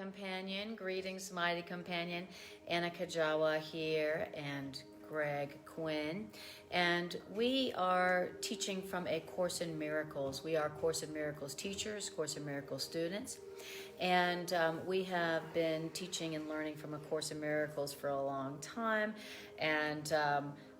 companion. Greetings, mighty companion. Anna Kujawa here and Greg Quinn. And we are teaching from A Course in Miracles. We are Course in Miracles teachers, Course in Miracles students. And we have been teaching and learning from A Course in Miracles for a long time. And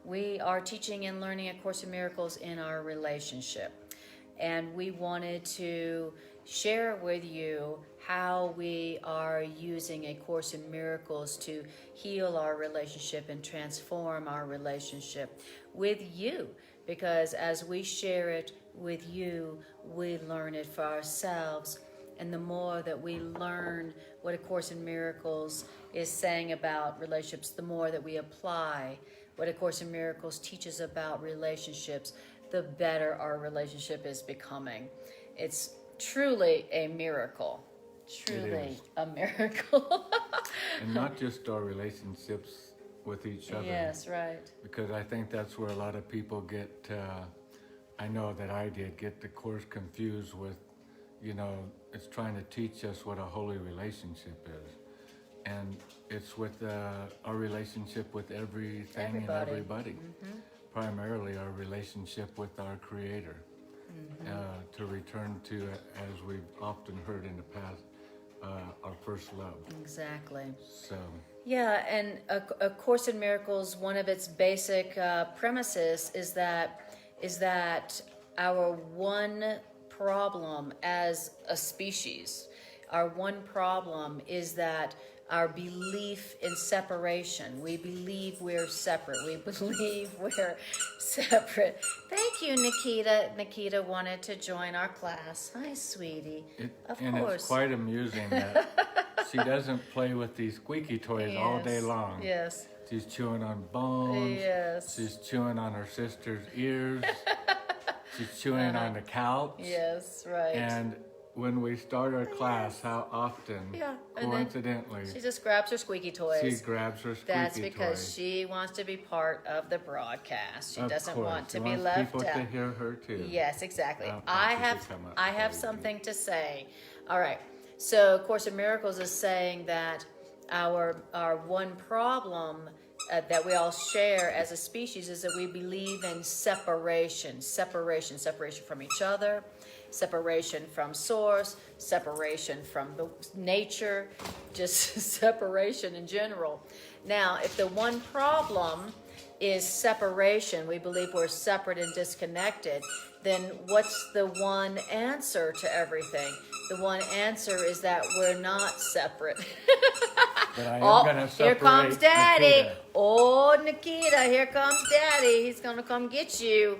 we are teaching and learning A Course in Miracles in our relationship. And we wanted to share with you how we are using A Course in Miracles to heal our relationship and transform our relationship with you. Because as we share it with you, we learn it for ourselves. And the more that we learn what A Course in Miracles is saying about relationships, the more that we apply what A Course in Miracles teaches about relationships, the better our relationship is becoming. It's truly a miracle. Truly a miracle. And not just our relationships with each other. Yes, right. Because I think that's where a lot of people get, I know that I did, get the Course confused with, it's trying to teach us what a holy relationship is. And it's with our relationship with everything and everybody. Mm-hmm. Primarily our relationship with our Creator. Mm-hmm. To return to, as we've often heard in the past, our first love. Exactly. So. Yeah, and A Course in Miracles, one of its basic premises is that our one problem as a species, our one problem is that our belief in separation. We believe we're separate. We believe we're separate. Thank you, Nikita. Nikita wanted to join our class. Hi, sweetie. Of course. It's quite amusing that she doesn't play with these squeaky toys all day long. Yes. She's chewing on bones. Yes. She's chewing on her sister's ears. She's chewing on the couch. Yes, right. And when we start our class, how often, coincidentally, she just grabs her squeaky toys. She grabs her squeaky toys. That's because she wants to be part of the broadcast. She doesn't want to be left out. People to hear her too. Yes, exactly. I have something to say. All right. So, Course in Miracles is saying that our one problem that we all share as a species is that we believe in separation from each other, separation from source, separation from the nature, just separation in general. Now, if the one problem is separation, we believe we're separate and disconnected, then what's the one answer to everything? The one answer is that we're not separate. But I am going to separate. Here comes Daddy. Nikita. Oh, Nikita, here comes Daddy. He's going to come get you.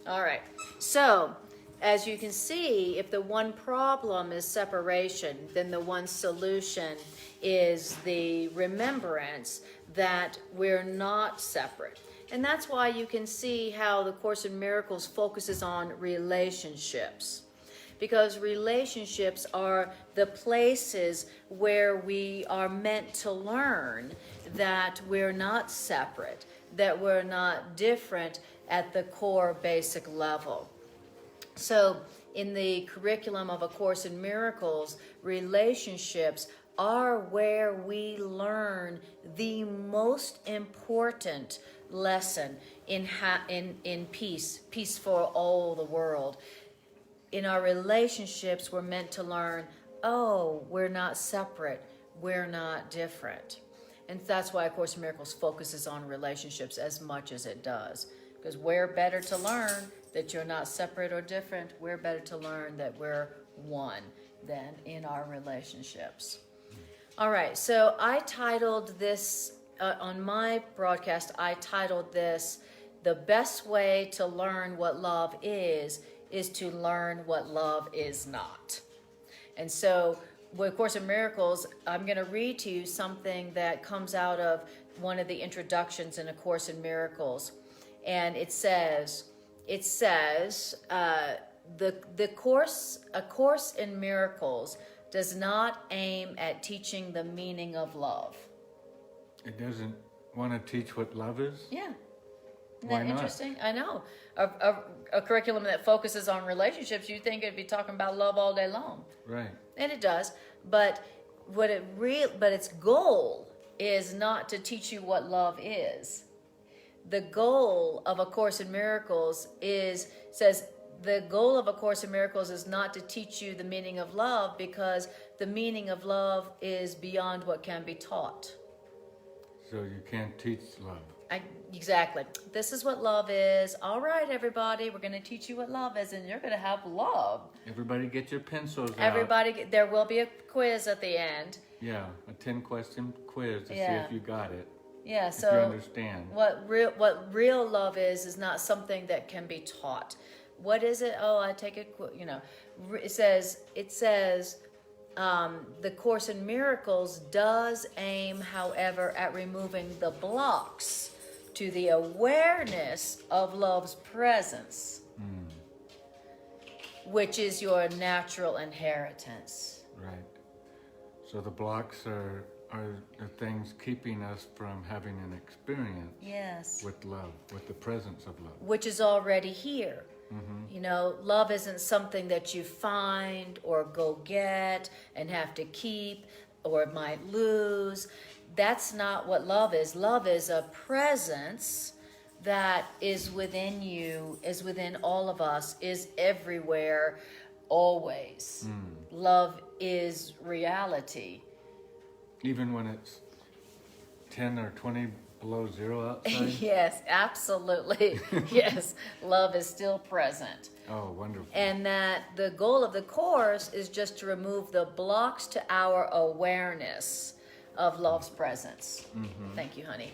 All right. So, as you can see, if the one problem is separation, then the one solution is the remembrance that we're not separate. And that's why you can see how the Course in Miracles focuses on relationships. Because relationships are the places where we are meant to learn that we're not separate, that we're not different at the core basic level. So in the curriculum of A Course in Miracles, relationships are where we learn the most important lesson in peace for all the world. In our relationships, we're meant to learn, we're not separate, we're not different. And that's why A Course in Miracles focuses on relationships as much as it does. Because we're better to learn that you're not separate or different. We're better to learn that we're one than in our relationships. All right, so I titled this, on my broadcast, I titled this, The Best Way to Learn What Love is to learn what love is not. And so, with Course in Miracles, I'm going to read to you something that comes out of one of the introductions in A Course in Miracles. And it says, A Course in Miracles does not aim at teaching the meaning of love. It doesn't want to teach what love is? Yeah. Isn't Why that not? interesting? I know. A curriculum that focuses on relationships, you'd think it'd be talking about love all day long. Right. And it does. But but its goal is not to teach you what love is. The goal of A Course in Miracles says the goal of A Course in Miracles is not to teach you the meaning of love, because the meaning of love is beyond what can be taught. So you can't teach love. Exactly. This is what love is. All right, everybody, we're going to teach you what love is, and you're going to have love. Everybody get your pencils out. There will be a quiz at the end. Yeah, a 10-question quiz to see if you got it. Yeah, if so you understand. What real love is not something that can be taught. What is it? Oh, I take it, it says, the Course in Miracles does aim, however, at removing the blocks to the awareness of love's presence, which is your natural inheritance. Right. So the blocks are the things keeping us from having an experience with love, with the presence of love. Which is already here. Love isn't something that you find or go get and have to keep or might lose. That's not what love is. Love is a presence that is within you, is within all of us, is everywhere, always. Love is reality. Even when it's 10 or 20 below zero outside? Yes, absolutely. Yes, love is still present. Oh, wonderful. And that the goal of the Course is just to remove the blocks to our awareness of love's presence. Thank you, honey.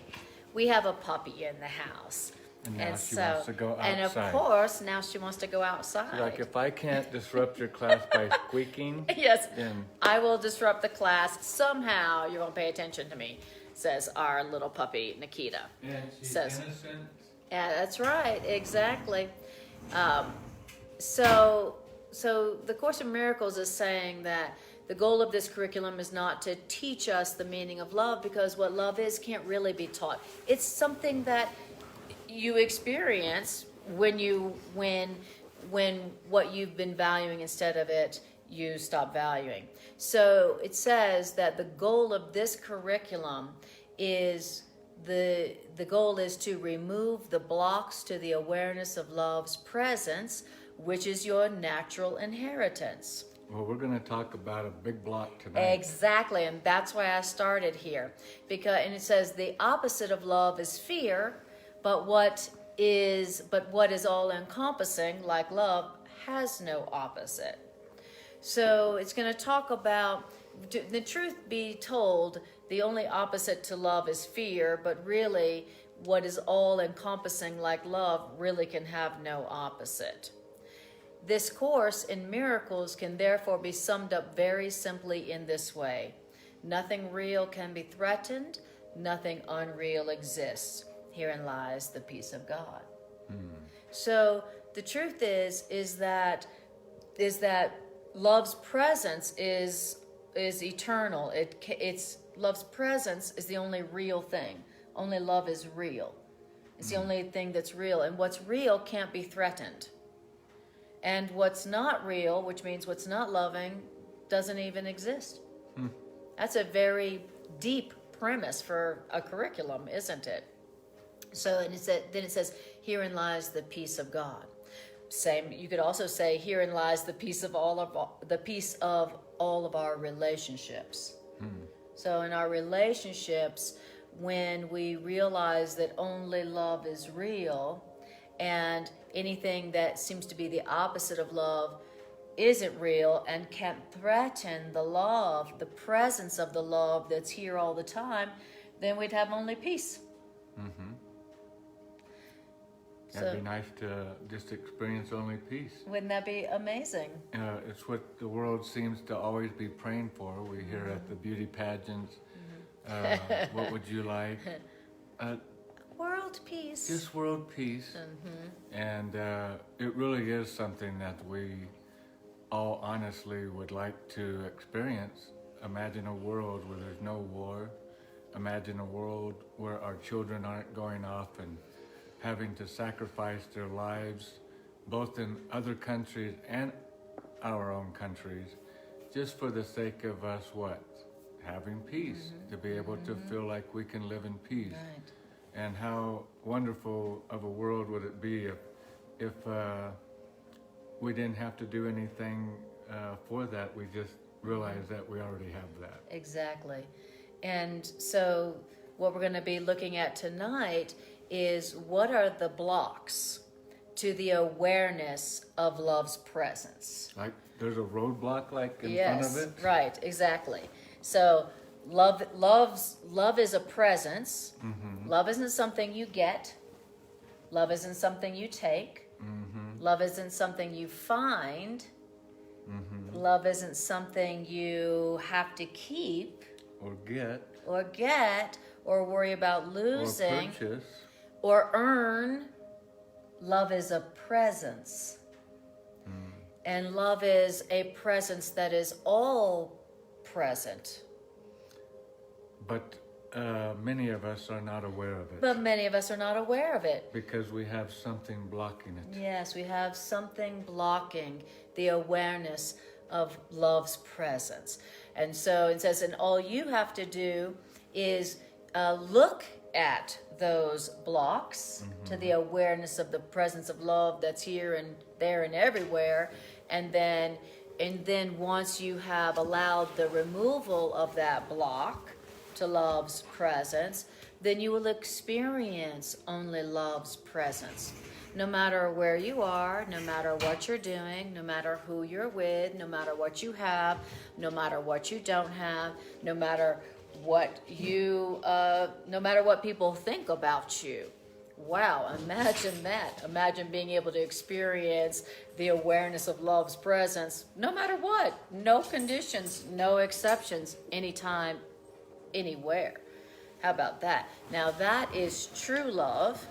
We have a puppy in the house. And now she wants to go outside. And of course, now she wants to go outside. Like, if I can't disrupt your class by squeaking, yes, then I will disrupt the class. Somehow you won't pay attention to me, says our little puppy, Nikita. and she's Says, innocent. yeah, that's right, exactly. So the Course in Miracles is saying that the goal of this curriculum is not to teach us the meaning of love, because what love is can't really be taught. It's something that you experience when what you've been valuing instead of it, you stop valuing. So it says that the goal of this curriculum is the goal is to remove the blocks to the awareness of love's presence, which is your natural inheritance. Well, we're going to talk about a big block tonight. Exactly, and that's why I started here. And it says the opposite of love is fear, but what is all encompassing, like love, has no opposite. So it's going to talk about, the truth be told, the only opposite to love is fear, but really what is all encompassing, like love, really can have no opposite. This Course in Miracles can therefore be summed up very simply in this way. Nothing real can be threatened, nothing unreal exists. Herein lies the peace of God. So the truth is that love's presence is eternal. It's love's presence is the only real thing. Only love is real. It's the only thing that's real, and what's real can't be threatened. And what's not real, which means what's not loving, doesn't even exist. That's a very deep premise for a curriculum, isn't it? So, and then it says, herein lies the peace of God. Same. You could also say, herein lies the peace of all of our relationships. So, in our relationships, when we realize that only love is real, and anything that seems to be the opposite of love isn't real and can't threaten the love, the presence of the love that's here all the time, then we'd have only peace. That'd be nice to just experience only peace. Wouldn't that be amazing? It's what the world seems to always be praying for. We hear at the beauty pageants, what would you like? World peace. Just world peace. And it really is something that we all honestly would like to experience. Imagine a world where there's no war. Imagine a world where our children aren't going off and having to sacrifice their lives, both in other countries and our own countries, just for the sake of us, having peace, to be able to feel like we can live in peace. Right. And how wonderful of a world would it be if we didn't have to do anything for that. We just realized that we already have that. Exactly. And so what we're going to be looking at tonight is what are the blocks to the awareness of love's presence. Like there's a roadblock like in front of it? Right, exactly. So love is a presence. Love isn't something you get. Love isn't something you take. Love isn't something you find. Love isn't something you have to keep Or get. or worry about losing Or purchase. or earn. Love is a presence. And love is a presence that is all present. But many of us are not aware of it. But many of us are not aware of it. Because we have something blocking it. Yes, we have something blocking the awareness of love's presence. And so it says, and all you have to do is look at those blocks to the awareness of the presence of love that's here and there and everywhere. And then once you have allowed the removal of that block to love's presence, then you will experience only love's presence. No matter where you are, no matter what you're doing, no matter who you're with, no matter what you have, no matter what you don't have, no matter what people think about you. Wow, imagine that. Imagine being able to experience the awareness of love's presence, no matter what. No conditions, no exceptions, anytime, anywhere. How about that? Now that is true love,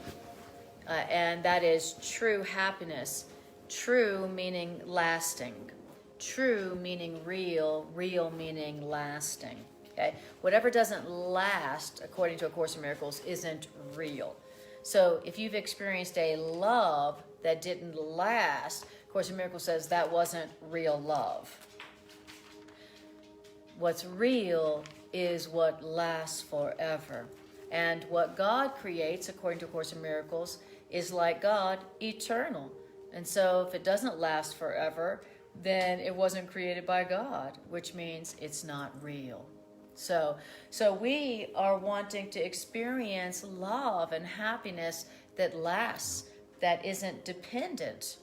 and that is true happiness. True meaning lasting. True meaning real, real meaning lasting. Okay? Whatever doesn't last, according to A Course in Miracles, isn't real. So if you've experienced a love that didn't last, A Course in Miracles says that wasn't real love. What's real is what lasts forever. And what God creates, according to A Course in Miracles, is like God, eternal. And so if it doesn't last forever, then it wasn't created by God, which means it's not real. So we are wanting to experience love and happiness that lasts, that isn't dependent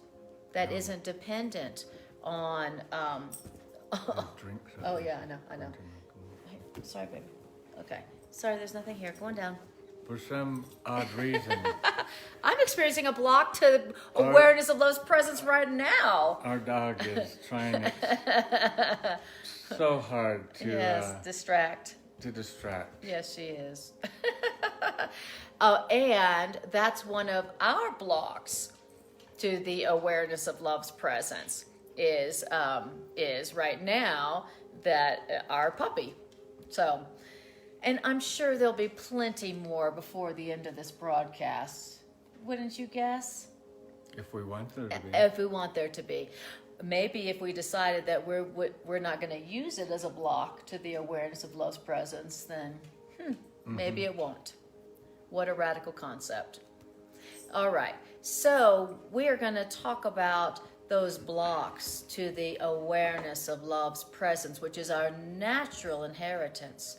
on. Oh yeah, I know. Hey, sorry, baby. Okay, sorry. There's nothing here. Go on down. For some odd reason, I'm experiencing a block to awareness of love's presence right now. our dog is trying so hard to distract. To distract. Yes, she is. And that's one of our blocks to the awareness of love's presence is right now that our puppy. So, and I'm sure there'll be plenty more before the end of this broadcast. Wouldn't you guess? If we want there to be. If we want there to be. Maybe if we decided that we're not going to use it as a block to the awareness of love's presence, then maybe it won't. What a radical concept. All right. So we are going to talk about those blocks to the awareness of love's presence, which is our natural inheritance.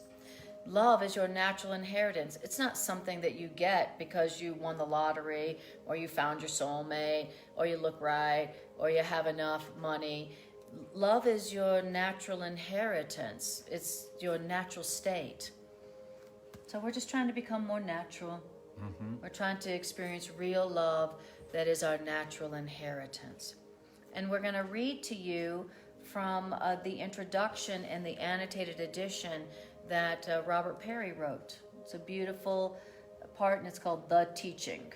Love is your natural inheritance. It's not something that you get because you won the lottery or you found your soulmate or you look right or you have enough money. Love is your natural inheritance. It's your natural state. So we're just trying to become more natural. We're trying to experience real love that is our natural inheritance. And we're going to read to you from the introduction and the annotated edition that Robert Perry wrote. It's a beautiful part, and it's called The Teaching.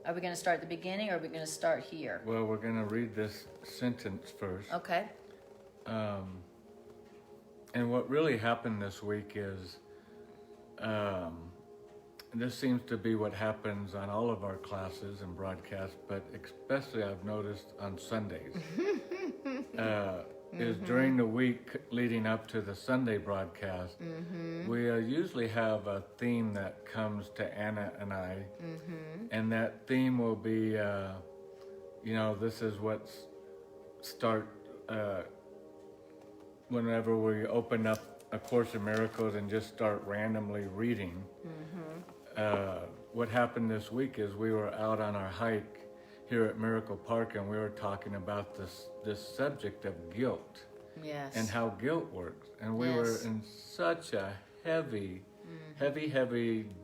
Are we going to start at the beginning, or are we going to start here? Well, we're going to read this sentence first. Okay. And what really happened this week is, this seems to be what happens on all of our classes and broadcasts, but especially I've noticed on Sundays. is during the week leading up to the Sunday broadcast, we usually have a theme that comes to Anna and I, and that theme will be, this is what's start whenever we open up A Course in Miracles and just start randomly reading. What happened this week is we were out on our hike here at Miracle Park, and we were talking about this subject of guilt. Yes. And how guilt works. And we were in such a heavy,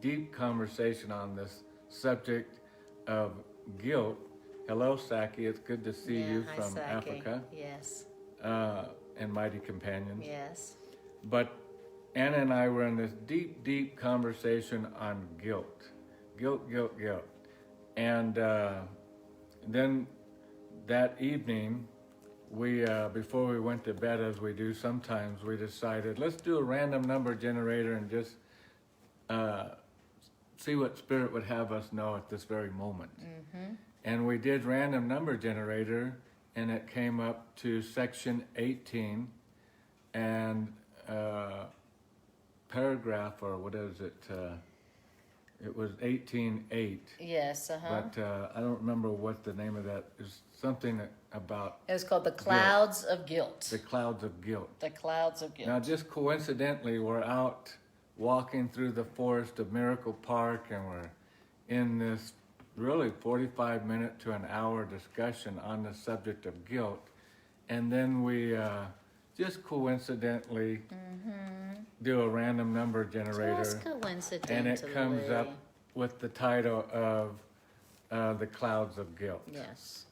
deep conversation on this subject of guilt. Hello, Saki. It's good to see you hi, from Saki. Africa. Yes. And Mighty Companions. Yes. But Anna and I were in this deep conversation on guilt. Guilt. And then that evening, we before we went to bed, as we do sometimes, we decided, let's do a random number generator and just see what Spirit would have us know at this very moment. And we did random number generator, and it came up to section 18 and paragraph, or what is it? It was 18.8. Yes, But I don't remember what the name of that is. Something about It was called The Clouds of Guilt. the clouds of guilt. The Clouds of Guilt. Now, just coincidentally, we're out walking through the forest of Miracle Park, and we're in this really 45-minute to an hour discussion on the subject of guilt. And then we just coincidentally do a random number generator. Just coincidentally. And it comes up with the title of The Clouds of Guilt. Yes.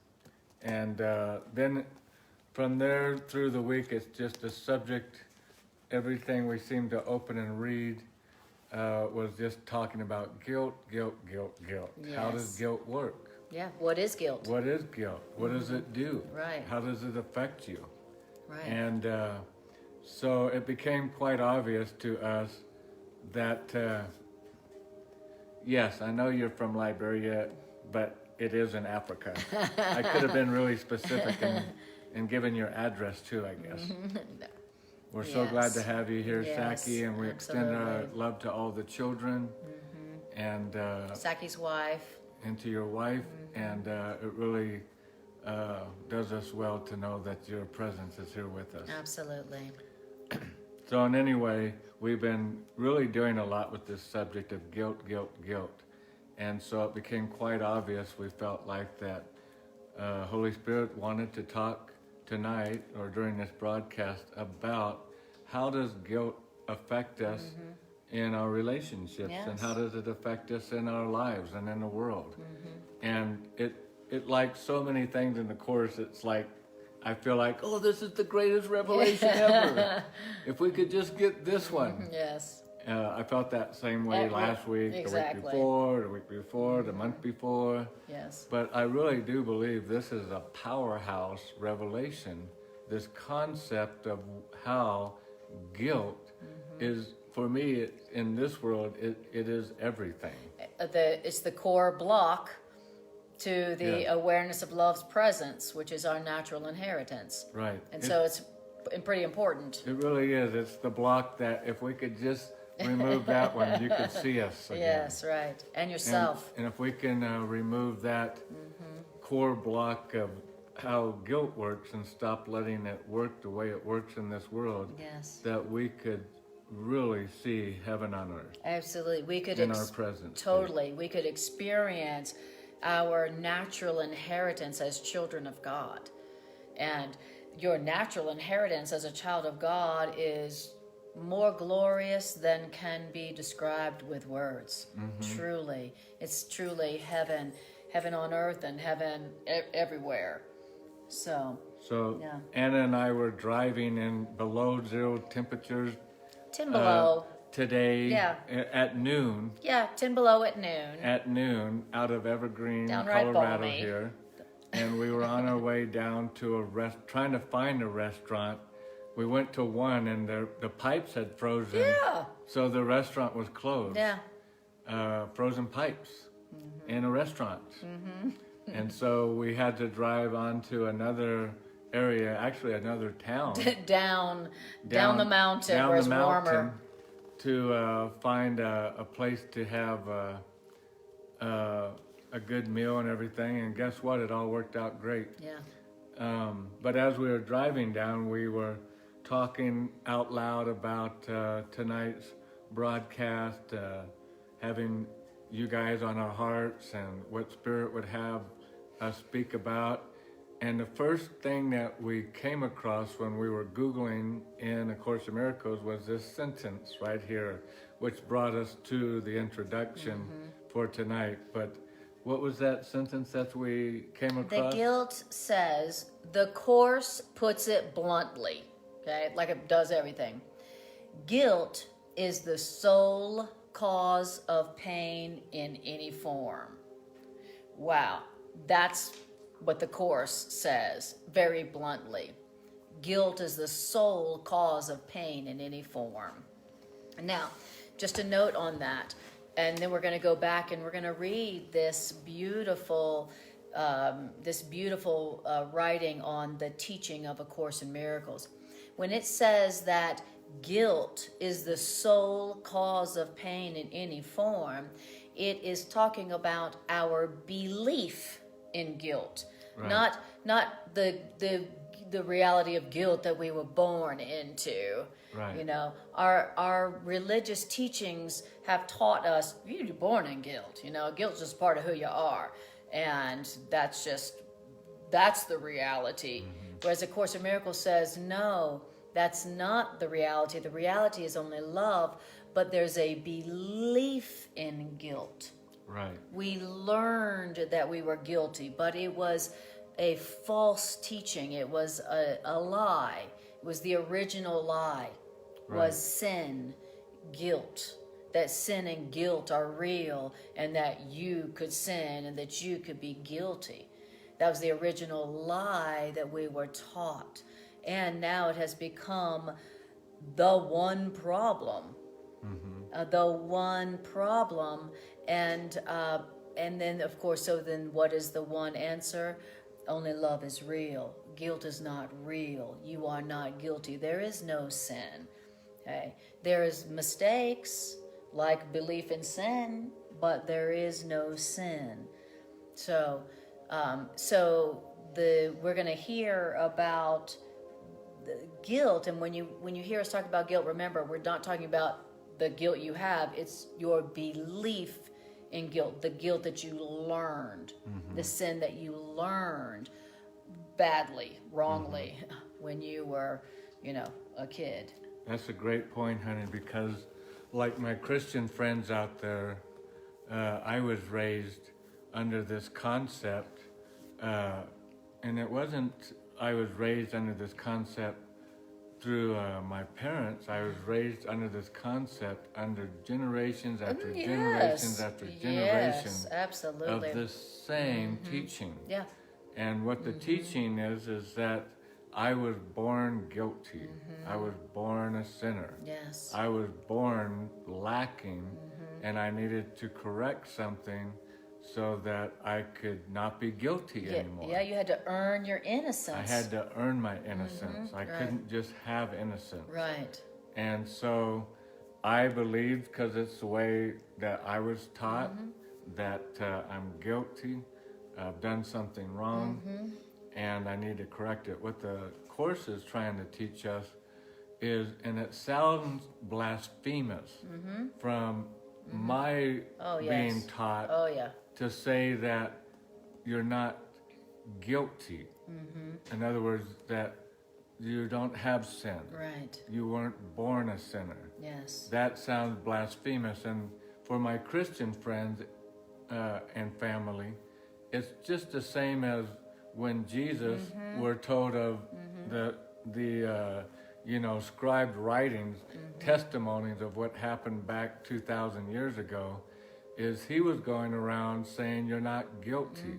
And then from there through the week, it's just a subject. Everything we seem to open and read was just talking about guilt. How Yes. does guilt work? Yeah. What is guilt? What is guilt? What does it do? Right. How does it affect you? Right. And so it became quite obvious to us that, yes, I know you're from Liberia, but it is in Africa. I could have been really specific and given your address too, I guess. No. We're so Yes. glad to have you here, Yes, Saki, and we extend our absolutely. love to all the children and Saki's wife. to your wife. And it really does us well to know that your presence is here with us. Absolutely. So in any way, we've been really doing a lot with this subject of guilt. And so it became quite obvious, we felt like that Holy Spirit wanted to talk tonight or during this broadcast about how does guilt affect us in our relationships, and how does it affect us in our lives and in the world. And it like so many things in the Course, it's like, I feel like, oh, this is the greatest revelation ever. If we could just get this one. Yes. I felt that same way last week, Exactly. the week before, the month before. Yes. But I really do believe this is a powerhouse revelation, this concept of how guilt is, for me, in this world, it is everything. It's the core block to the awareness of love's presence, which is our natural inheritance. Right. And so it's pretty important. It really is. It's the block that if we could just remove that one, you could see us again. Yes, right. And yourself. And if we can remove that core block of how guilt works and stop letting it work the way it works in this world, Yes. that we could really see heaven on earth Absolutely. We could in our presence. totally. We could experience our natural inheritance as children of God. And your natural inheritance as a child of God is more glorious than can be described with words. Truly. It's truly heaven on earth and heaven everywhere. So yeah. Anna and I were driving in below zero temperatures 10 below. today at noon. Yeah, 10 below at noon. At noon, out of Evergreen, Downright Colorado balmy. here. And we were on our way down to trying to find a restaurant. We went to one, and the pipes had frozen. Yeah. So the restaurant was closed. Yeah. Frozen pipes in a restaurant. And so we had to drive on to another area, actually another town, down the mountain where it's warmer. To find a place to have a good meal and everything. And guess what? It all worked out great. Yeah. But as we were driving down, we were talking out loud about tonight's broadcast, having you guys on our hearts and what Spirit would have us speak about. And the first thing that we came across when we were Googling in A Course in Miracles was this sentence right here, which brought us to the introduction for tonight. But what was that sentence that we came across? The guilt says, the Course puts it bluntly, okay, like it does everything. Guilt is the sole cause of pain in any form. Wow, that's what the Course says very bluntly. Guilt is the sole cause of pain in any form. Now, just a note on that, and then we're going to go back and we're going to read this beautiful writing on the teaching of A Course in Miracles. When it says that guilt is the sole cause of pain in any form, it is talking about our belief in guilt, right. not the reality of guilt that we were born into. Right. You know, our religious teachings have taught us you're born in guilt. You know, guilt's just part of who you are, and that's the reality. Whereas A Course in Miracles says, no, that's not the reality. The reality is only love, but there's a belief in guilt. Right. We learned that we were guilty, but it was a false teaching. It was a lie. It was the original lie. Right. Was sin, guilt. That sin and guilt are real, and that you could sin and that you could be guilty. That was the original lie that we were taught. And now it has become the one problem. The one problem. And then, of course, so then what is the one answer? Only love is real. Guilt is not real. You are not guilty. There is no sin. Okay? There is mistakes, like belief in sin, but there is no sin. So we're going to hear about the guilt, and when you hear us talk about guilt, remember, we're not talking about the guilt you have. It's your belief in guilt, the guilt that you learned, the sin that you learned badly, wrongly, when you were, a kid. That's a great point, honey, because like my Christian friends out there, I was raised under this concept, and it wasn't, I was raised under this concept through my parents. I was raised under this concept under generations after generations after generations absolutely. of this same teaching. Yeah. And what the teaching is that I was born guilty. I was born a sinner. Yes. I was born lacking, and I needed to correct something so that I could not be guilty anymore. Yeah, you had to earn your innocence. I had to earn my innocence. I couldn't just have innocence. Right. And so I believed, because it's the way that I was taught, that I'm guilty, I've done something wrong, and I need to correct it. What the Course is trying to teach us is, and it sounds blasphemous from my being taught to say that you're not guilty. In other words, that you don't have sin. Right. You weren't born a sinner. Yes. That sounds blasphemous. And for my Christian friends and family, it's just the same as when Jesus were told of the scribed writings, testimonies of what happened back 2,000 years ago, is he was going around saying you're not guilty.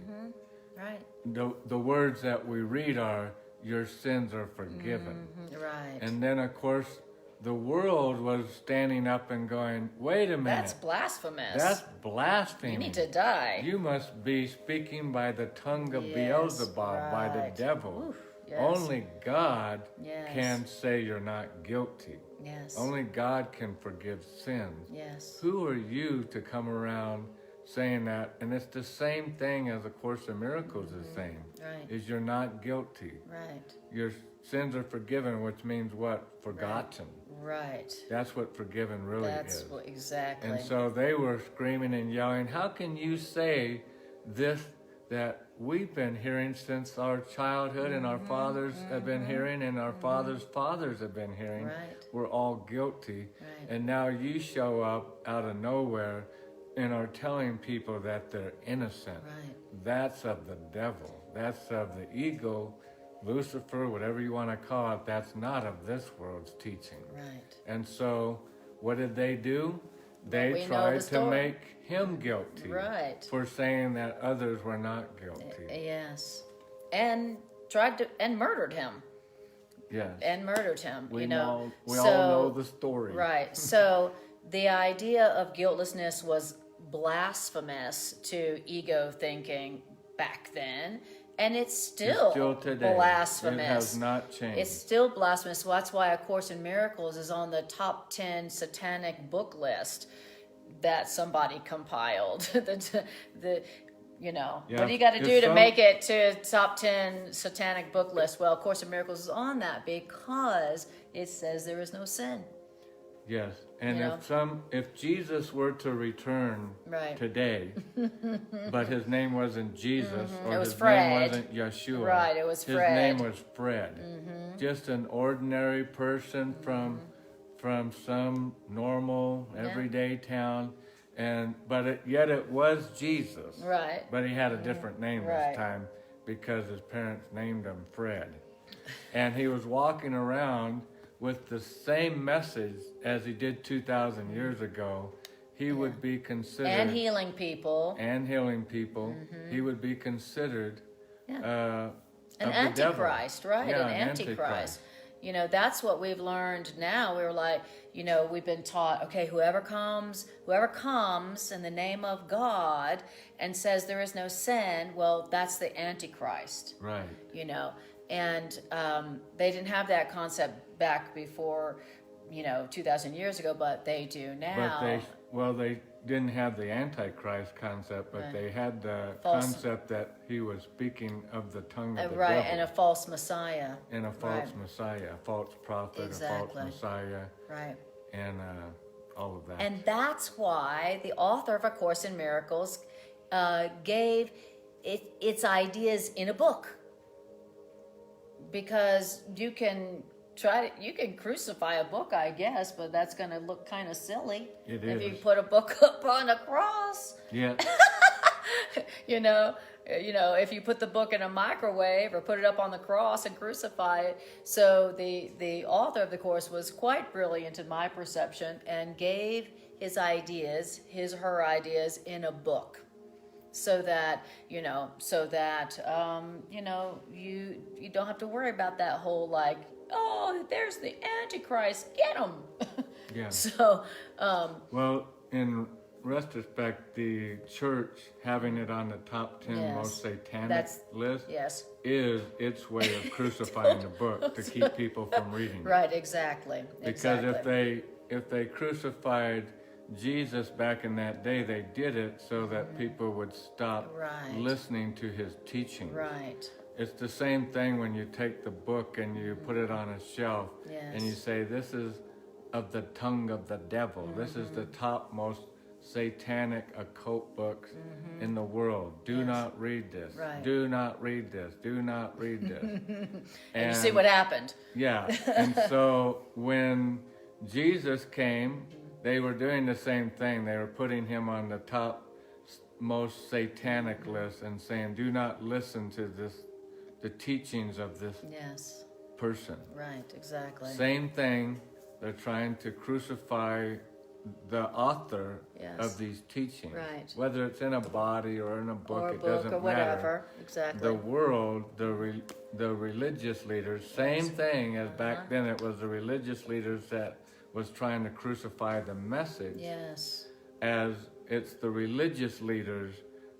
Right. The words that we read are, your sins are forgiven. Right. And then, of course, the world was standing up and going, wait a minute. That's blasphemous. That's blasphemy. You need to die. You must be speaking by the tongue of Beelzebub, by the devil. Oof. Yes. Only God Yes. can say you're not guilty. Yes. Only God can forgive sins. Yes. Who are you to come around saying that? And it's the same thing as A Course in Miracles is saying. Right. Is you're not guilty. Right. Your sins are forgiven, which means what? Forgotten. Right. That's what forgiven really That's is. what, exactly. And so they were screaming and yelling, how can you say this that we've been hearing since our childhood and our fathers have been hearing and our fathers' fathers have been hearing? Right. We're all guilty. Right. And now you show up out of nowhere and are telling people that they're innocent. Right. That's of the devil. That's of the ego, Lucifer, whatever you want to call it. That's not of this world's teaching. Right. And so what did they do? They we know tried the to story. make him guilty Right. for saying that others were not guilty. Yes. And tried to, and murdered him. Yes. And murdered him, We you know. all know the story. Right. So the idea of guiltlessness was blasphemous to ego thinking back then. And it's still today. blasphemous. It has not changed. It's still blasphemous. So that's why A Course in Miracles is on the top 10 satanic book list that somebody compiled. Yeah. What do you got to If do to some- make it to top 10 satanic book list? Well, A Course in Miracles is on that because it says there is no sin. Yes. And You if Jesus were to return Right. today, but his name wasn't Jesus or It was his Fred. name wasn't Yeshua. Right, it was his Fred. name was Fred. Just an ordinary person from some normal everyday town, yet it was Jesus. Right. But he had a different name Right. this time because his parents named him Fred. And he was walking around with the same message as he did 2,000 years ago. He would be considered... And healing people. And healing people. He would be considered... An of the Antichrist, devil. right? Yeah, an Antichrist. You know, that's what we've learned now. We were like, you know, we've been taught, okay, whoever comes in the name of God and says there is no sin, well, that's the Antichrist. Right. You know, and they didn't have that concept back before, 2,000 years ago, but they do now. But they didn't have the Antichrist concept, but Right. they had the False. concept that he was speaking of the tongue of the Right, devil. and a false Messiah. And a false Right. Messiah, a false prophet, Exactly. a false Messiah, Right. and all of that. And that's why the author of A Course in Miracles gave its ideas in a book. Because you can crucify a book, I guess, but that's going to look kind of silly. It if is. you put a book up on a cross. Yeah. If you put the book in a microwave or put it up on the cross and crucify it. So the author of the Course was quite brilliant in my perception and gave his her ideas in a book. So that you don't have to worry about that whole like, oh, there's the Antichrist, get him. Yeah. So, Well, in retrospect, the church having it on the top 10 Yes. most satanic That's- list yes, is its way of crucifying the book to keep people from reading it. right, exactly. Because exactly. if they crucified Jesus back in that day, they did it so that people would stop Right. listening to his teaching. Right. It's the same thing when you take the book and you put it on a shelf and you Yes. say, this is of the tongue of the devil. This is the top most satanic occult books in the world. Do Yes. not read this. Right. Do not read this. Do not read this. And you see what happened. Yeah. And so when Jesus came, they were doing the same thing. They were putting him on the top most satanic list and saying, do not listen to the teachings of this Yes. person. Right, exactly. Same thing. They're trying to crucify the author Yes. of these teachings. Right. Whether it's in a body or in a book, Or a it book doesn't or matter. whatever. Exactly. The world, the religious leaders, same thing as back then. It was the religious leaders that was trying to crucify the message, Yes. as it's the religious leaders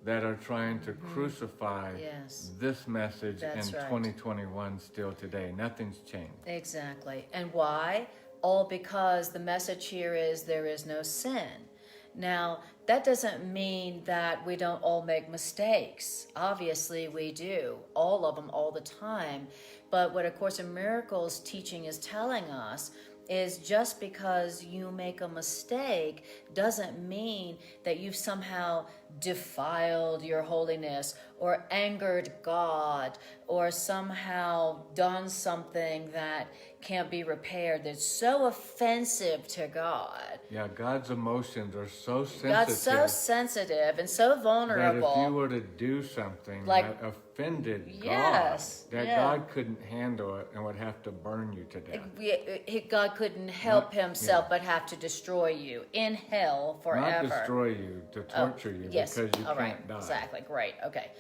that are trying to crucify Yes. this message That's in right. 2021 still today. Nothing's changed. Exactly. And why? All because the message here is there is no sin. Now, that doesn't mean that we don't all make mistakes. Obviously, we do. All of them, all the time. But what A Course in Miracles teaching is telling us is just because you make a mistake doesn't mean that you've somehow defiled your holiness or angered God or somehow done something that can't be repaired that's so offensive to God. Yeah, God's emotions are so sensitive. God's so sensitive and so vulnerable. That if you were to do something Like- that offended Yes, God, that yeah. God couldn't handle it and would have to burn you to death. God couldn't help himself but have to destroy you in hell forever. Not destroy you, to torture you, Yes. because you All right. can't die. Exactly. Great. Okay.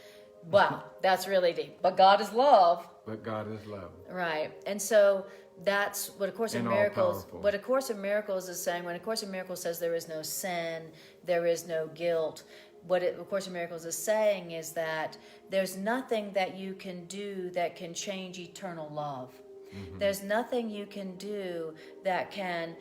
Wow, that's really deep. But God is love. But God is love. Right. And so that's what A Course in And Miracles, all-powerful. what A Course in Miracles is saying. When A Course in Miracles says there is no sin, there is no guilt, what A Course in Miracles is saying is that there's nothing that you can do that can change eternal love. Mm-hmm. There's nothing you can do that can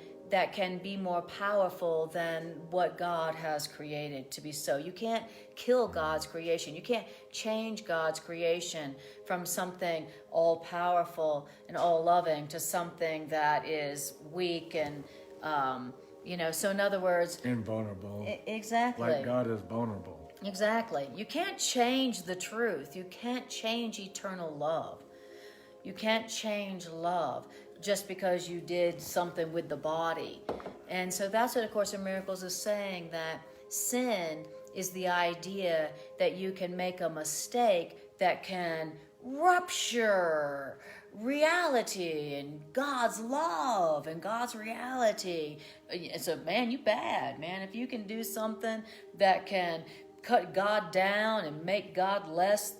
be more powerful than what God has created to be so. You can't kill God's creation. You can't change God's creation from something all-powerful and all-loving to something that is weak and, so in other words... Invulnerable. Exactly. Like God is vulnerable. Exactly. You can't change the truth. You can't change eternal love. You can't change love just because you did something with the body. And so that's what A Course in Miracles is saying, that sin is the idea that you can make a mistake that can rupture reality and God's love and God's reality. So, man, you bad, man. If you can do something that can cut God down and make God less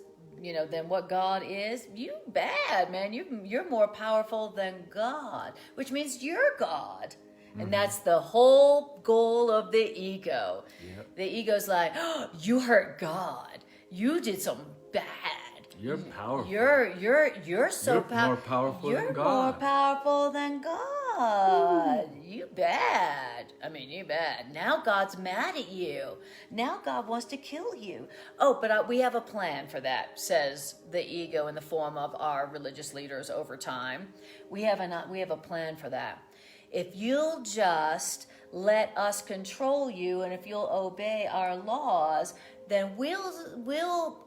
than what God is, you bad, man. You're more powerful than God, which means you're God. Mm-hmm. And that's the whole goal of the ego. Yep. The ego's like, oh, you hurt God. You did something bad. You're powerful. You're so more powerful than God. You're more powerful than God. You bad. I mean, you bad. Now God's mad at you. Now God wants to kill you. Oh, but we have a plan for that, says the ego in the form of our religious leaders over time. We have a plan for that. If you'll just let us control you and if you'll obey our laws, then we'll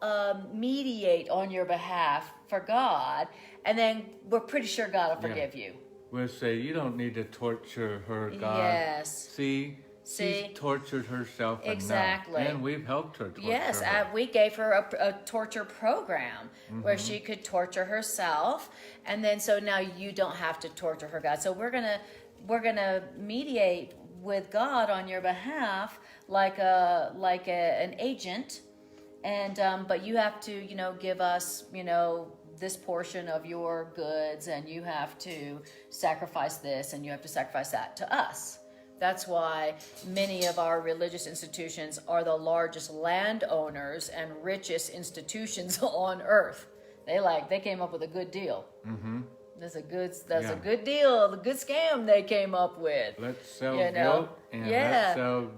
mediate on your behalf for God, and then we're pretty sure God will forgive you. We'll say, you don't need to torture her, God. Yes. See? She's tortured herself exactly. enough, and we've helped her torture Yes, her. We gave her a torture program where she could torture herself, and then so now you don't have to torture her, God. So we're gonna mediate with God on your behalf, like an agent, and but you have to give us this portion of your goods, and you have to sacrifice this, and you have to sacrifice that to us. That's why many of our religious institutions are the largest landowners and richest institutions on earth. They came up with a good deal. Mm-hmm. That's a good deal, a good scam they came up with. Let's sell guilt and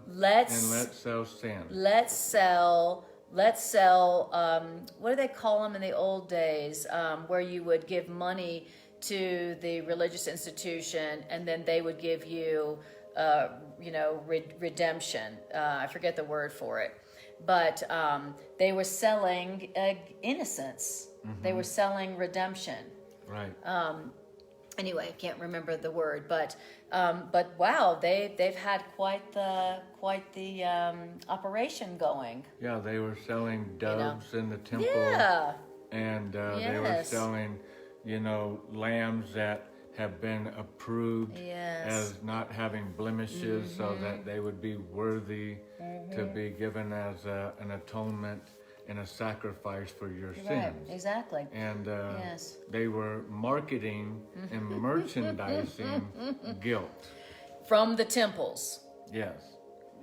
let's sell sin. Let's sell. What do they call them in the old days? Where you would give money to the religious institution, and then they would give you, redemption. I forget the word for it, but they were selling innocence. Mm-hmm. They were selling redemption. Right. Anyway, I can't remember the word, but wow, they've had quite the operation going. Yeah, they were selling doves in the temple. Yeah. And they were selling, lambs that have been approved as not having blemishes, so that they would be worthy to be given as an atonement and a sacrifice for your sins. Right, exactly. And they were marketing and merchandising guilt. From the temples. Yes.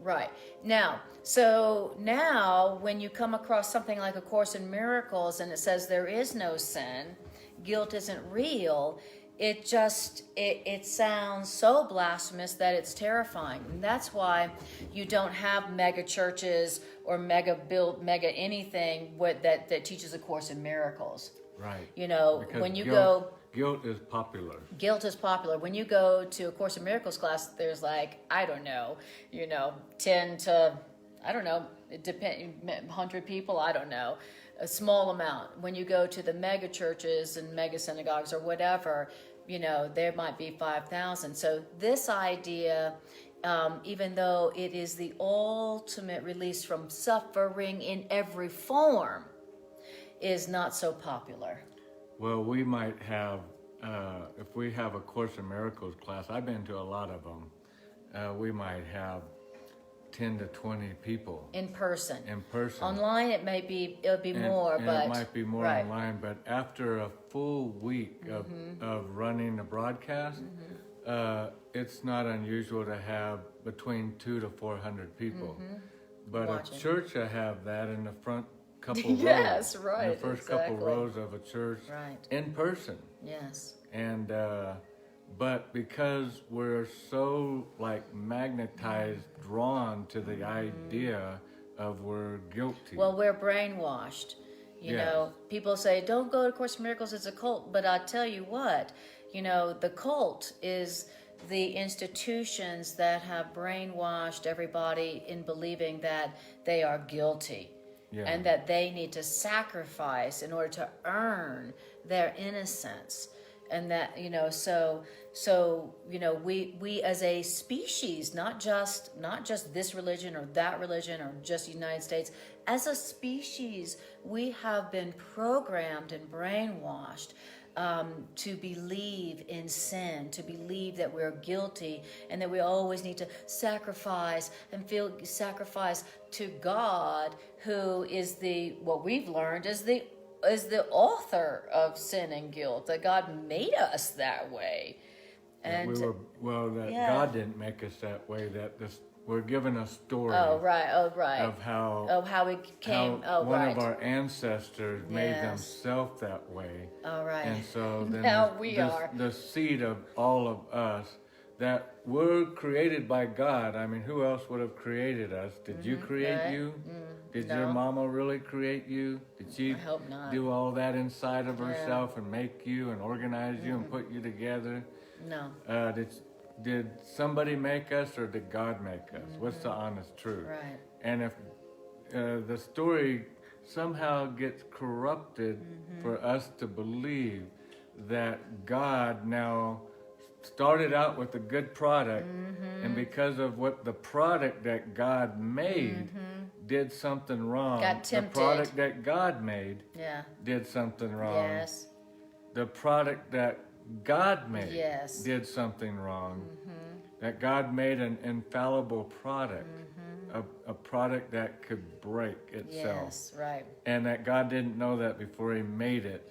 Right. Now, so now when you come across something like A Course in Miracles and it says there is no sin, guilt isn't real, it sounds so blasphemous that it's terrifying. And that's why you don't have mega churches or mega anything that teaches A Course in Miracles. Right. You know, Because when you guilt is popular. Guilt is popular. When you go to A Course in Miracles class, there's like, I don't know, 10 to, I don't know, it depends, 100 people, I don't know, a small amount. When you go to the mega churches and mega synagogues or whatever, there might be 5,000. So this idea, even though it is the ultimate release from suffering in every form, is not so popular. Well, we might have, if we have a Course in Miracles class, I've been to a lot of them, we might have 10 to 20 people. In person. Online, it'll be more, but... it might be more online, but after a full week of running the broadcast, it's not unusual to have between 200 to 400 people. But Watching. a church will have that in the front couple rows. Yes, right, In the first couple rows of a church in person. Yes. And but because we're so magnetized, drawn to the idea of we're guilty. Well, we're brainwashed. You know, people say, don't go to Course in Miracles, it's a cult. But I tell you what, the cult is the institutions that have brainwashed everybody in believing that they are guilty. Yeah. And that they need to sacrifice in order to earn their innocence. And that, we as a species, not just this religion or that religion or just the United States, as a species, we have been programmed and brainwashed to believe in sin, to believe that we're guilty and that we always need to sacrifice and feel sacrifice to God, who is what we've learned is the author of sin and guilt, that God made us that way. And God didn't make us that way, we're given a story. Oh right. Of how we came. One of our ancestors made themselves that way. All right. And so then now we are the seed of all of us that were created by God. I mean, who else would have created us? Did you create you? Did your mama really create you? Did she do all that inside of herself and make you and organize you and put you together? No. Did somebody make us or did God make us? What's the honest truth? Right. And if the story somehow gets corrupted for us to believe that God now started out with a good product, and because of what the product that God made did something wrong, got tempted. The product that God made did something wrong. Yes. The product that God made did something wrong. That God made an infallible product, a product that could break itself. Yes, right. And that God didn't know that before he made it,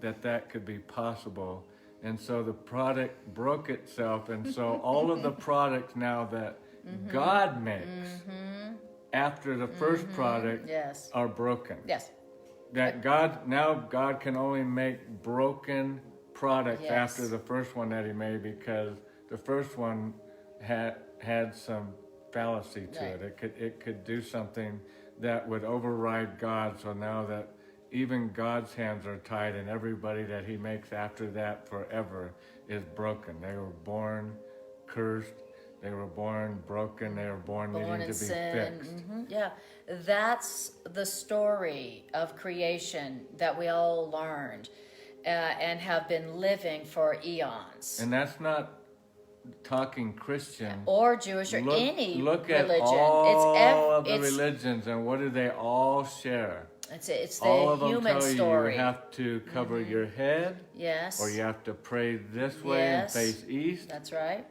that could be possible. And so the product broke itself, and so all of the products now that God makes after the first product are broken. Yes. That God can only make broken products after the first one that he made, because the first one had some fallacy to it. It could do something that would override God. So now that even God's hands are tied, and everybody that he makes after that forever is broken. They were born cursed. They were born broken. They were born needing to be sin. fixed. Yeah, that's the story of creation that we all learned and have been living for eons. And that's not talking Christian or Jewish or any look religion. At all of the religions, and what do they all share? It's the all of them human tell story. You have to cover your head. Yes. Or you have to pray this way and face east. That's right.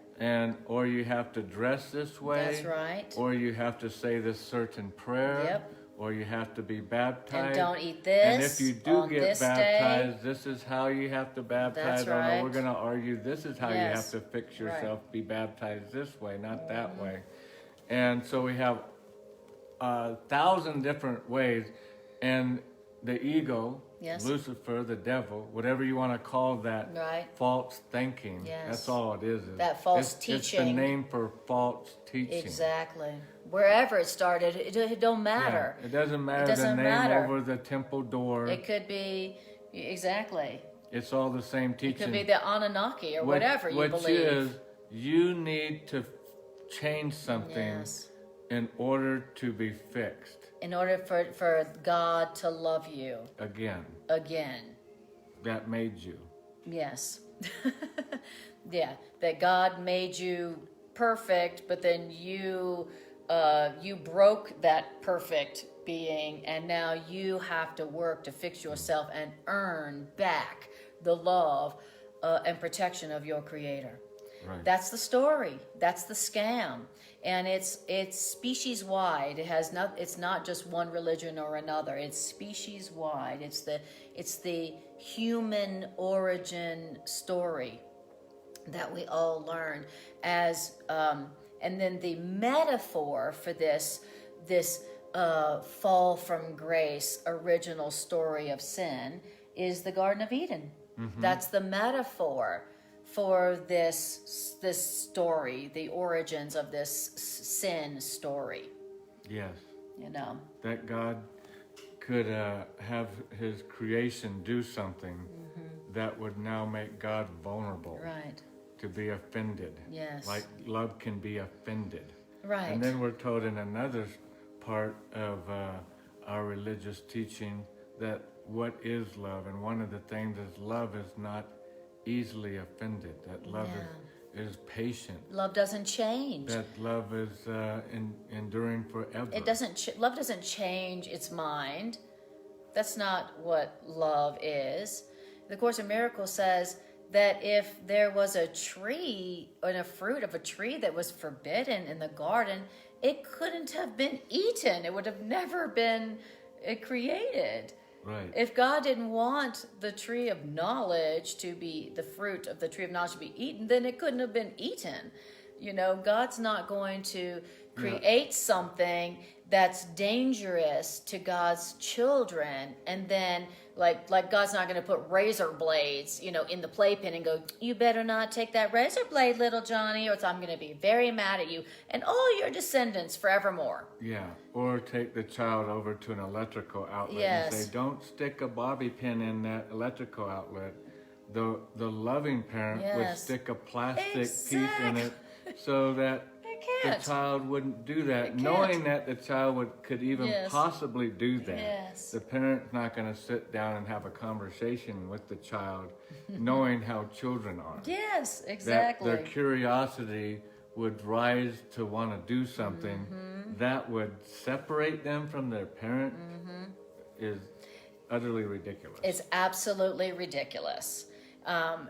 Or you have to dress this way. That's right. Or you have to say this certain prayer. Yep. Or you have to be baptized. And don't eat this. And if you do get baptized, this is how you have to baptize. That's right. Or we're going to argue this is how you have to fix yourself. Be baptized this way, not that way. And so we have 1,000 different ways, and the ego, Yes. Lucifer, the devil, whatever you want to call that, Right. false thinking. Yes. That's all it is. That false It's the teaching. name for false teaching. Exactly. Wherever it started, it don't matter. Yeah, it doesn't matter doesn't the name matter. over the temple door. It could be, exactly. It's all the same teaching. It could be the Anunnaki or whatever you believe. Which is, you need to change something Yes. in order to be fixed. In order for God to love you Again, that made you. Yes. Yeah, that God made you perfect, but then you broke that perfect being, and now you have to work to fix yourself and earn back the love and protection of your Creator. Right. That's the story. That's the scam, and it's species wide. It's not just one religion or another. It's species wide. It's the human origin story that we all learn as, and then the metaphor for this fall from grace original story of sin is the Garden of Eden. Mm-hmm. That's the metaphor for this story, the origins of this sin story. Yes. You know. That God could have his creation do something that would now make God vulnerable. Right. To be offended. Yes. Like love can be offended. Right. And then we're told in another part of our religious teaching that what is love, and one of the things is love is not easily offended, that love is patient. Love doesn't change. That love is enduring forever. Love doesn't change its mind. That's not what love is. The Course in Miracles says that if there was a tree and a fruit of a tree that was forbidden in the garden, it couldn't have been eaten. It would have never been created. Right. If God didn't want the tree of knowledge to be, the fruit of the tree of knowledge to be eaten, then it couldn't have been eaten. You know, God's not going to create something that's dangerous to God's children, and then like God's not going to put razor blades, in the playpen and go, you better not take that razor blade, little Johnny, or I'm going to be very mad at you and all your descendants forevermore. Yeah, or take the child over to an electrical outlet and say, don't stick a bobby pin in that electrical outlet. The loving parent would stick a plastic piece in it so that the child wouldn't do that, knowing that the child could even possibly do that. Yes. The parent's not going to sit down and have a conversation with the child, knowing how children are. Yes, exactly. That their curiosity would rise to want to do something that would separate them from their parent is utterly ridiculous. It's absolutely ridiculous. And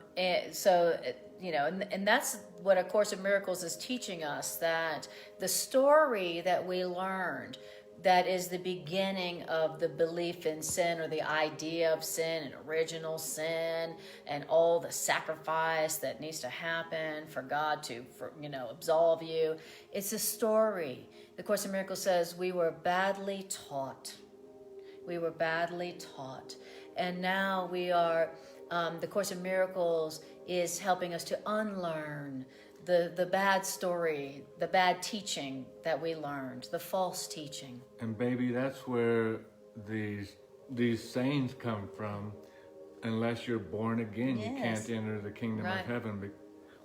that's what A Course in Miracles is teaching us, that the story that we learned, that is the beginning of the belief in sin, or the idea of sin and original sin, and all the sacrifice that needs to happen for God to absolve you. It's a story. The Course in Miracles says we were badly taught. We were badly taught. And now we are... the Course in Miracles is helping us to unlearn the bad story, the bad teaching that we learned, the false teaching. And baby, that's where these sayings come from. Unless you're born again, you can't enter the kingdom of heaven.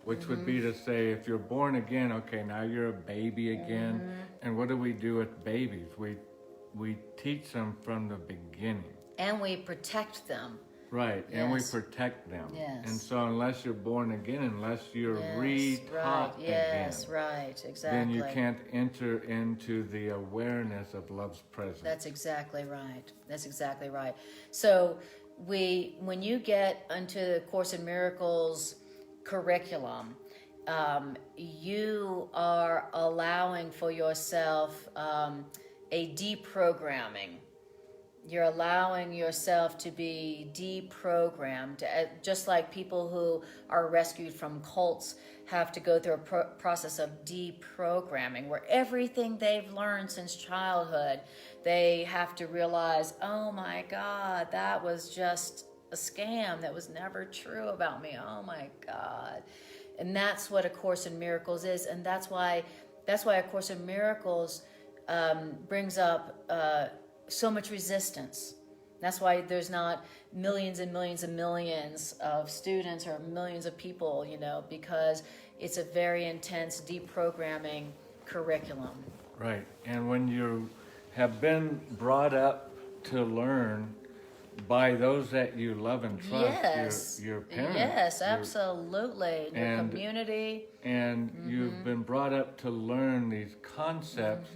Which would be to say, if you're born again, okay, now you're a baby again. And what do we do with babies? We teach them from the beginning. And we protect them. Right, and we protect them. Yes. And so unless you're born again, unless you're re-taught again, exactly. then you can't enter into the awareness of love's presence. That's exactly right. So when you get into the Course in Miracles curriculum, you are allowing for yourself a deprogramming. You're allowing yourself to be deprogrammed, just like people who are rescued from cults have to go through a process of deprogramming, where everything they've learned since childhood, they have to realize, oh my God, that was just a scam. That was never true about me. Oh my God. And that's what A Course in Miracles is. And that's why A Course in Miracles brings up so much resistance. That's why there's not millions and millions and millions of students or millions of people, because it's a very intense deprogramming curriculum. Right. And when you have been brought up to learn by those that you love and trust, Yes. your parents. Yes, absolutely. Your community. And you've been brought up to learn these concepts,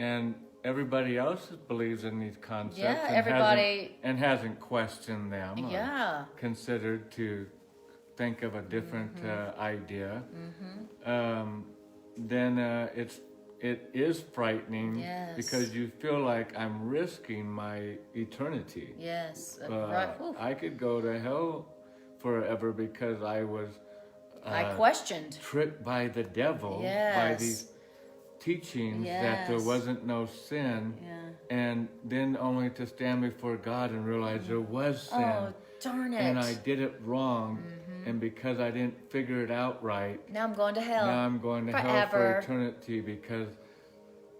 and everybody else believes in these concepts. Yeah, and everybody. hasn't questioned them. Yeah. Or considered to think of a different idea. Then it is frightening. Yes. Because you feel like I'm risking my eternity. Yes. Right. I could go to hell forever because I was I questioned. tricked by the devil, by these teachings that there wasn't no sin, and then only to stand before God and realize there was sin. Oh, darn it. And I did it wrong, and because I didn't figure it out right, Now I'm going to hell. now I'm going to hell for eternity because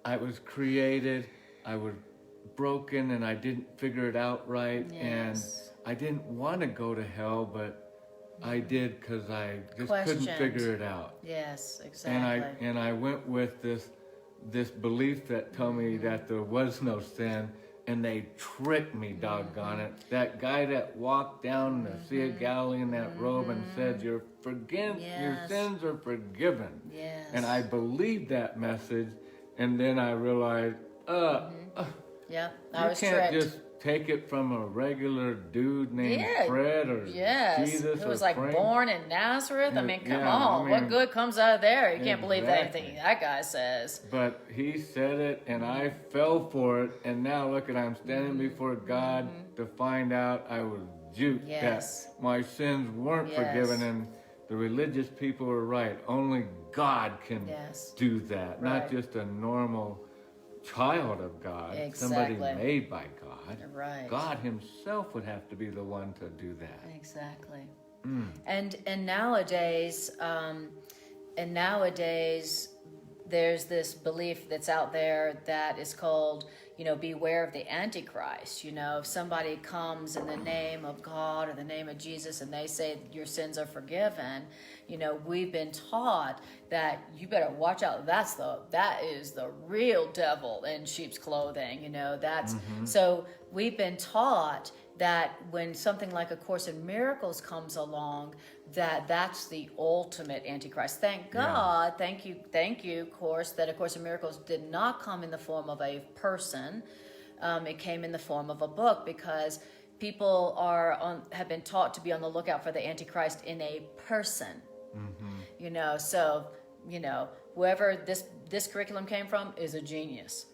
I was created, I was broken, and I didn't figure it out right, and I didn't want to go to hell, but I did because I just couldn't figure it out. Yes, exactly. And I went with this belief that told me that there was no sin, and they tricked me, doggone it. That guy that walked down the Sea of Galilee in that robe and said, your sins are forgiven. Yes. And I believed that message, and then I realized, Yeah, I you was can't tricked. just take it from a regular dude named Fred or Jesus who was or like Frank. born in Nazareth. I mean, come Yeah, on, I what mean, good comes out of there? You can't believe exactly. anything that guy says. But he said it, and I fell for it, and now look at, I'm standing before God to find out I was duped, Yes. that my sins weren't forgiven, and the religious people were right. Only God can do that, not just a normal child of God, somebody made by God. Right. God himself would have to be the one to do that. Exactly. And nowadays, there's this belief that's out there that is called, beware of the Antichrist. If somebody comes in the name of God or the name of Jesus and they say your sins are forgiven, we've been taught that you better watch out. That is the real devil in sheep's clothing. So we've been taught that when something like A Course in Miracles comes along, that's the ultimate Antichrist. Thank God, thank you, Course, that A Course in Miracles did not come in the form of a person. It came in the form of a book, because people have been taught to be on the lookout for the Antichrist in a person. So whoever this curriculum came from is a genius.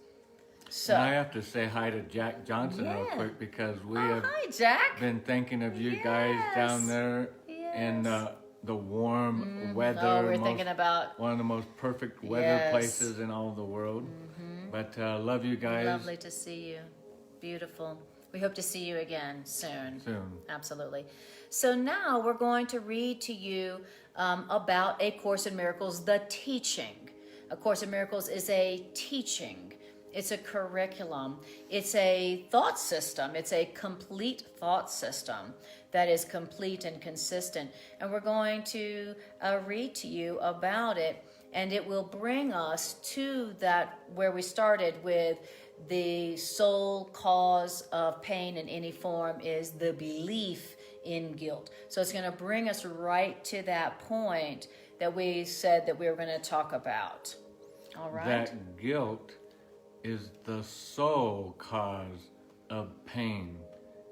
So and I have to say hi to Jack Johnson real quick, because we have hi, Jack. been thinking of you guys down there in the warm weather. Oh, we're thinking about one of the most perfect weather places in all the world. But love you guys. Lovely to see you. Beautiful. We hope to see you again soon. Absolutely. So now we're going to read to you about A Course in Miracles, the teaching. A Course in Miracles is a teaching. It's a curriculum. It's a thought system. It's a complete thought system that is complete and consistent. And we're going to read to you about it, and it will bring us to that where we started with the sole cause of pain in any form is the belief in guilt. So it's going to bring us right to that point that we said that we were going to talk about. All right? That guilt is the sole cause of pain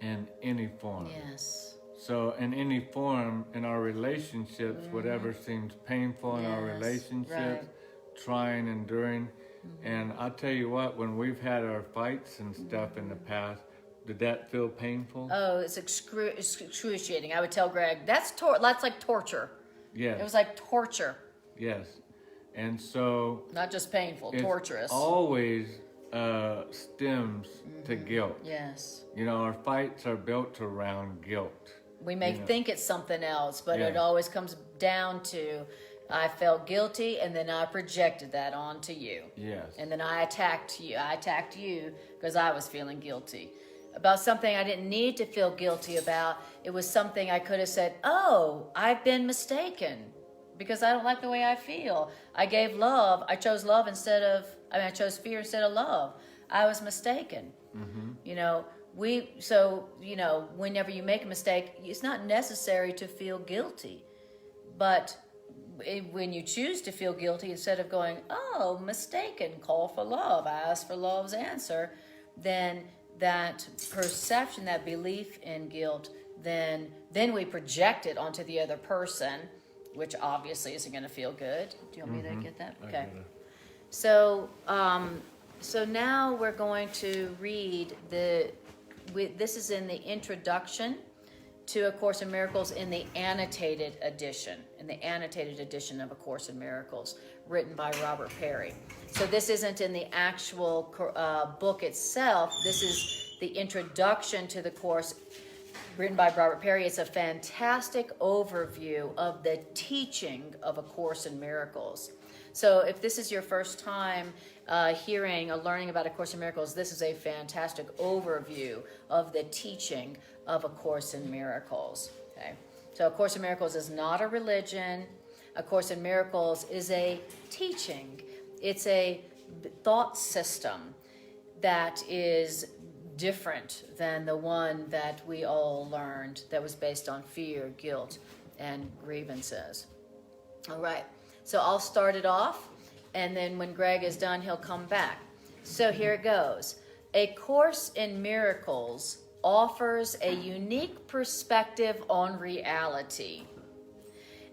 in any form. Yes. So in any form, in our relationships, whatever seems painful in our relationships, trying, enduring. And I'll tell you what, when we've had our fights and stuff in the past, Did that feel painful? Oh, it's excruciating. I would tell Greg, that's like torture. Yes. It was like torture. Yes. And so Not just painful, it torturous. always stems to guilt. Yes. You know, our fights are built around guilt. We may think it's something else, but it Yeah. always comes down to I felt guilty and then I projected that onto you. Yes. And then I attacked you. I attacked you because I was feeling guilty about something I didn't need to feel guilty about. It was something I could have said, oh, I've been mistaken because I don't like the way I feel. I gave love. I chose love I chose fear instead of love. I was mistaken. Mm-hmm. You know, whenever you make a mistake, it's not necessary to feel guilty. But when you choose to feel guilty, instead of going, oh, mistaken, call for love, ask for love's answer, then that perception, that belief in guilt, then we project it onto the other person, which obviously isn't going to feel good. Do you want me to get that? Okay. So now we're going to read this is in the introduction to A Course in Miracles in the annotated edition, of A Course in Miracles, written by Robert Perry. So this isn't in the actual book itself. This is the introduction to the Course, written by Robert Perry. It's a fantastic overview of the teaching of A Course in Miracles. So if this is your first time hearing or learning about A Course in Miracles, this is a fantastic overview of the teaching of A Course in Miracles. Okay, so A Course in Miracles is not a religion. A Course in Miracles is a teaching. It's a thought system that is different than the one that we all learned that was based on fear, guilt, and grievances. All right, so I'll start it off, and then when Greg is done, he'll come back. So here it goes. A Course in Miracles offers a unique perspective on reality.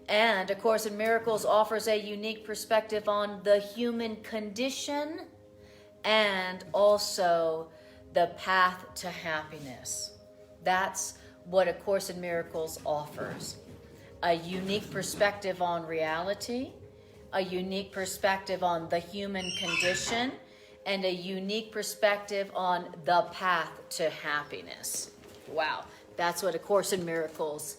And A Course in Miracles offers a unique perspective on the human condition and also the path to happiness. That's what A Course in Miracles offers. A unique perspective on reality, a unique perspective on the human condition, and a unique perspective on the path to happiness. Wow, that's what A Course in Miracles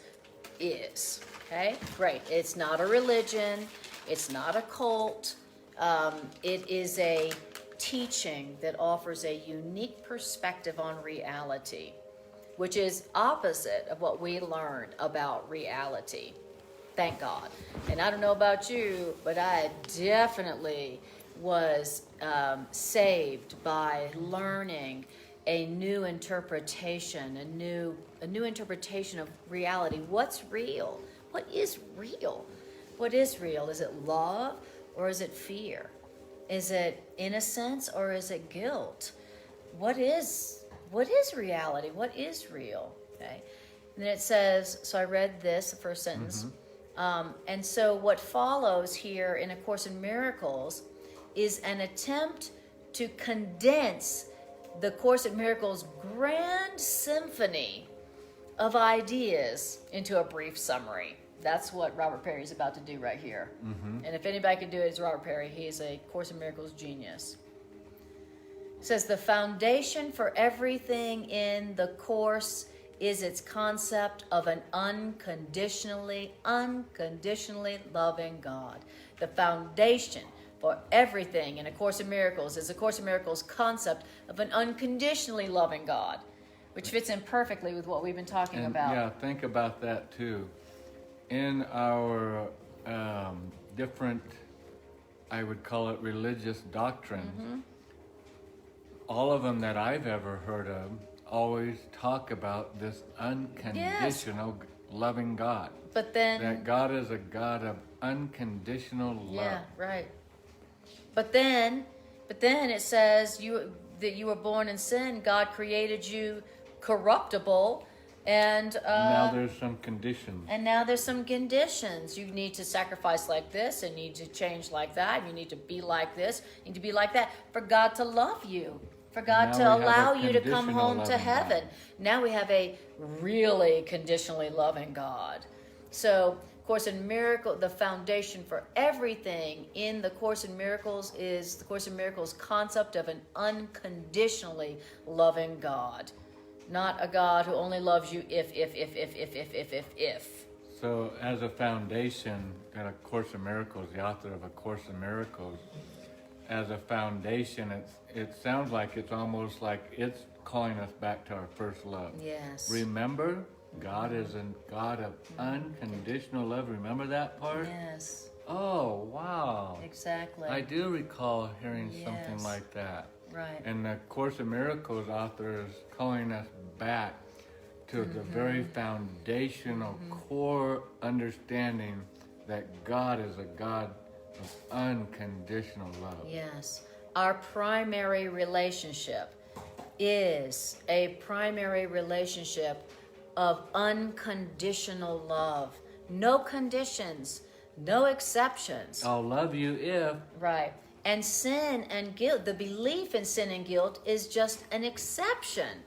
is. Okay, great. It's not a religion. It's not a cult. It is a teaching that offers a unique perspective on reality, which is opposite of what we learned about reality. Thank God. And I don't know about you, but I definitely was saved by learning a new interpretation, a new interpretation of reality. What's real? What is real? What is real? Is it love or is it fear? Is it innocence or is it guilt? What is reality? What is real? Okay. And then it says, so I read this, the first sentence. And so what follows here in A Course in Miracles is an attempt to condense the Course in Miracles' grand symphony of ideas into a brief summary. That's what Robert Perry is about to do right here. And if anybody can do it, it's Robert Perry. He's a Course in Miracles genius. It says, the foundation for everything in the Course is its concept of an unconditionally loving God. The foundation for everything in A Course in Miracles is A Course in Miracles concept of an unconditionally loving God, which fits in perfectly with what we've been talking about. Yeah, think about that too. In our different, I would call it religious doctrines, all of them that I've ever heard of always talk about this unconditional loving God. But then that God is a God of unconditional love. Yeah, right. But then it says that you were born in sin. God created you corruptible, and now there's some conditions. And now there's some conditions. You need to sacrifice like this, and you need to change like that. You need to be like this. You need to be like that for God to love you. For God Now to we have a allow you to come conditional home to loving heaven. God. Now we have a really conditionally loving God. So, Course in Miracles, the foundation for everything in the Course in Miracles is the Course in Miracles concept of an unconditionally loving God. Not a God who only loves you if. So as a foundation, in A Course in Miracles, the author of A Course in Miracles, as a foundation, it sounds like it's almost like it's calling us back to our first love. Yes. Remember, God is a God of unconditional love. Remember that part? Yes. Oh, wow. Exactly. I do recall hearing something Yes. like that. Right. And the Course in Miracles author is calling us back to the very foundational core understanding that God is a God of unconditional love. Yes. Our primary relationship is a primary relationship of unconditional love. No conditions, no exceptions. I'll love you if... Right. And sin and guilt, the belief in sin and guilt is just an exception.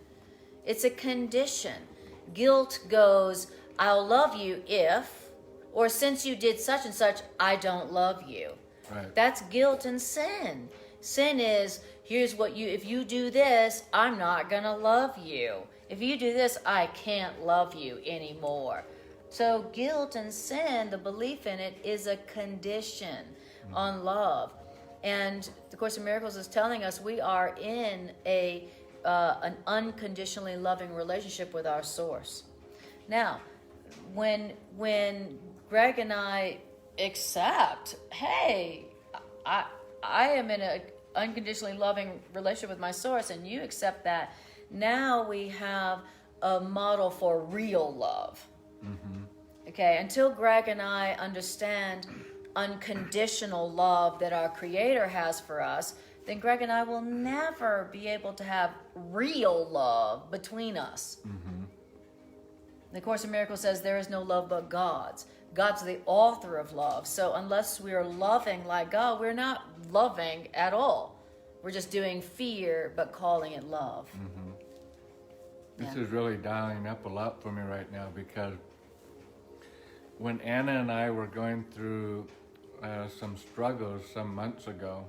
It's a condition. Guilt goes, I'll love you if, or since you did such and such, I don't love you. Right. That's guilt and sin. Sin is, here's what you, if you do this, I'm not going to love you. If you do this, I can't love you anymore. So guilt and sin, the belief in it, is a condition on love. And the Course in Miracles is telling us we are in an unconditionally loving relationship with our source. Now, when Greg and I accept, hey, I am in an unconditionally loving relationship with my source, and you accept that, now we have a model for real love. Okay, until Greg and I understand unconditional love that our Creator has for us, then Greg and I will never be able to have real love between us. The Course in Miracles says there is no love but God's. God's the author of love. So unless we are loving like God, we're not loving at all. We're just doing fear but calling it love. This is really dialing up a lot for me right now, because when Anna and I were going through some struggles some months ago,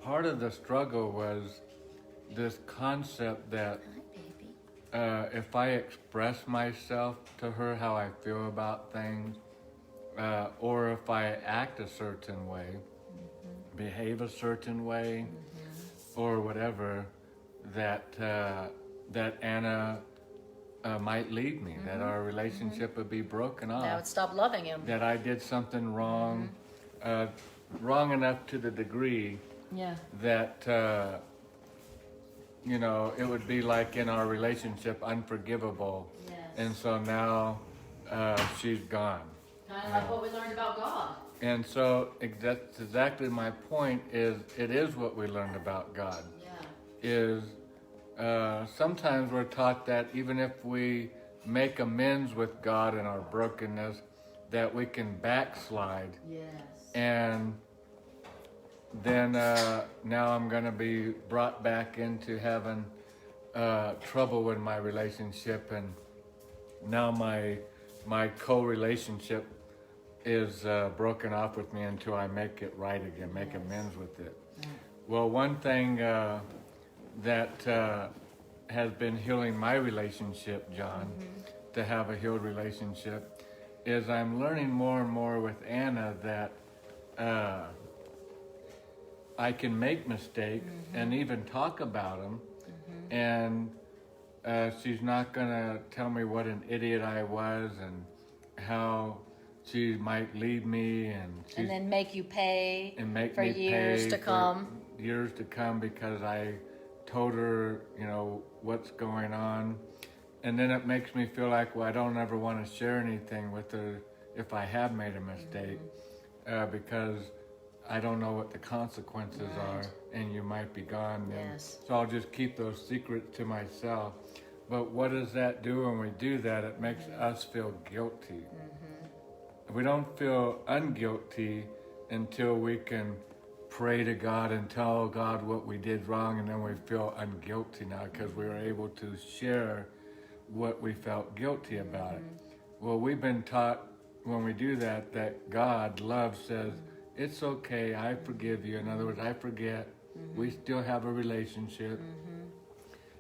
part of the struggle was this concept that if I express myself to her how I feel about things, or if I act a certain way, behave a certain way, or whatever, that Anna might leave me, that our relationship would be broken off. I would stop loving him. That I did something wrong, wrong enough to the degree that, you know, it would be like in our relationship unforgivable. Yes. And so now she's gone. Kind of like what we learned about God. And so that's exactly my point, is it is what we learned about God. Is sometimes we're taught that even if we make amends with God in our brokenness, that we can backslide. Yes. And then now I'm going to be brought back into having trouble with my relationship, and now my co-relationship is broken off with me until I make it right again, make amends with it. Well, one thing that has been healing my relationship, John, to have a healed relationship, is I'm learning more and more with Anna that I can make mistakes and even talk about them, and she's not going to tell me what an idiot I was and how she might leave me, and then make you pay for years to come. Years to come, because I told her, you know, what's going on. And then it makes me feel like, well, I don't ever want to share anything with her if I have made a mistake, because I don't know what the consequences are, and you might be gone then. So I'll just keep those secrets to myself. But what does that do when we do that? It makes us feel guilty. We don't feel unguilty until we can pray to God and tell God what we did wrong, and then we feel unguilty now because we were able to share what we felt guilty about it. Well, we've been taught when we do that, that God, love, says, it's okay, I forgive you. In other words, I forget. We still have a relationship.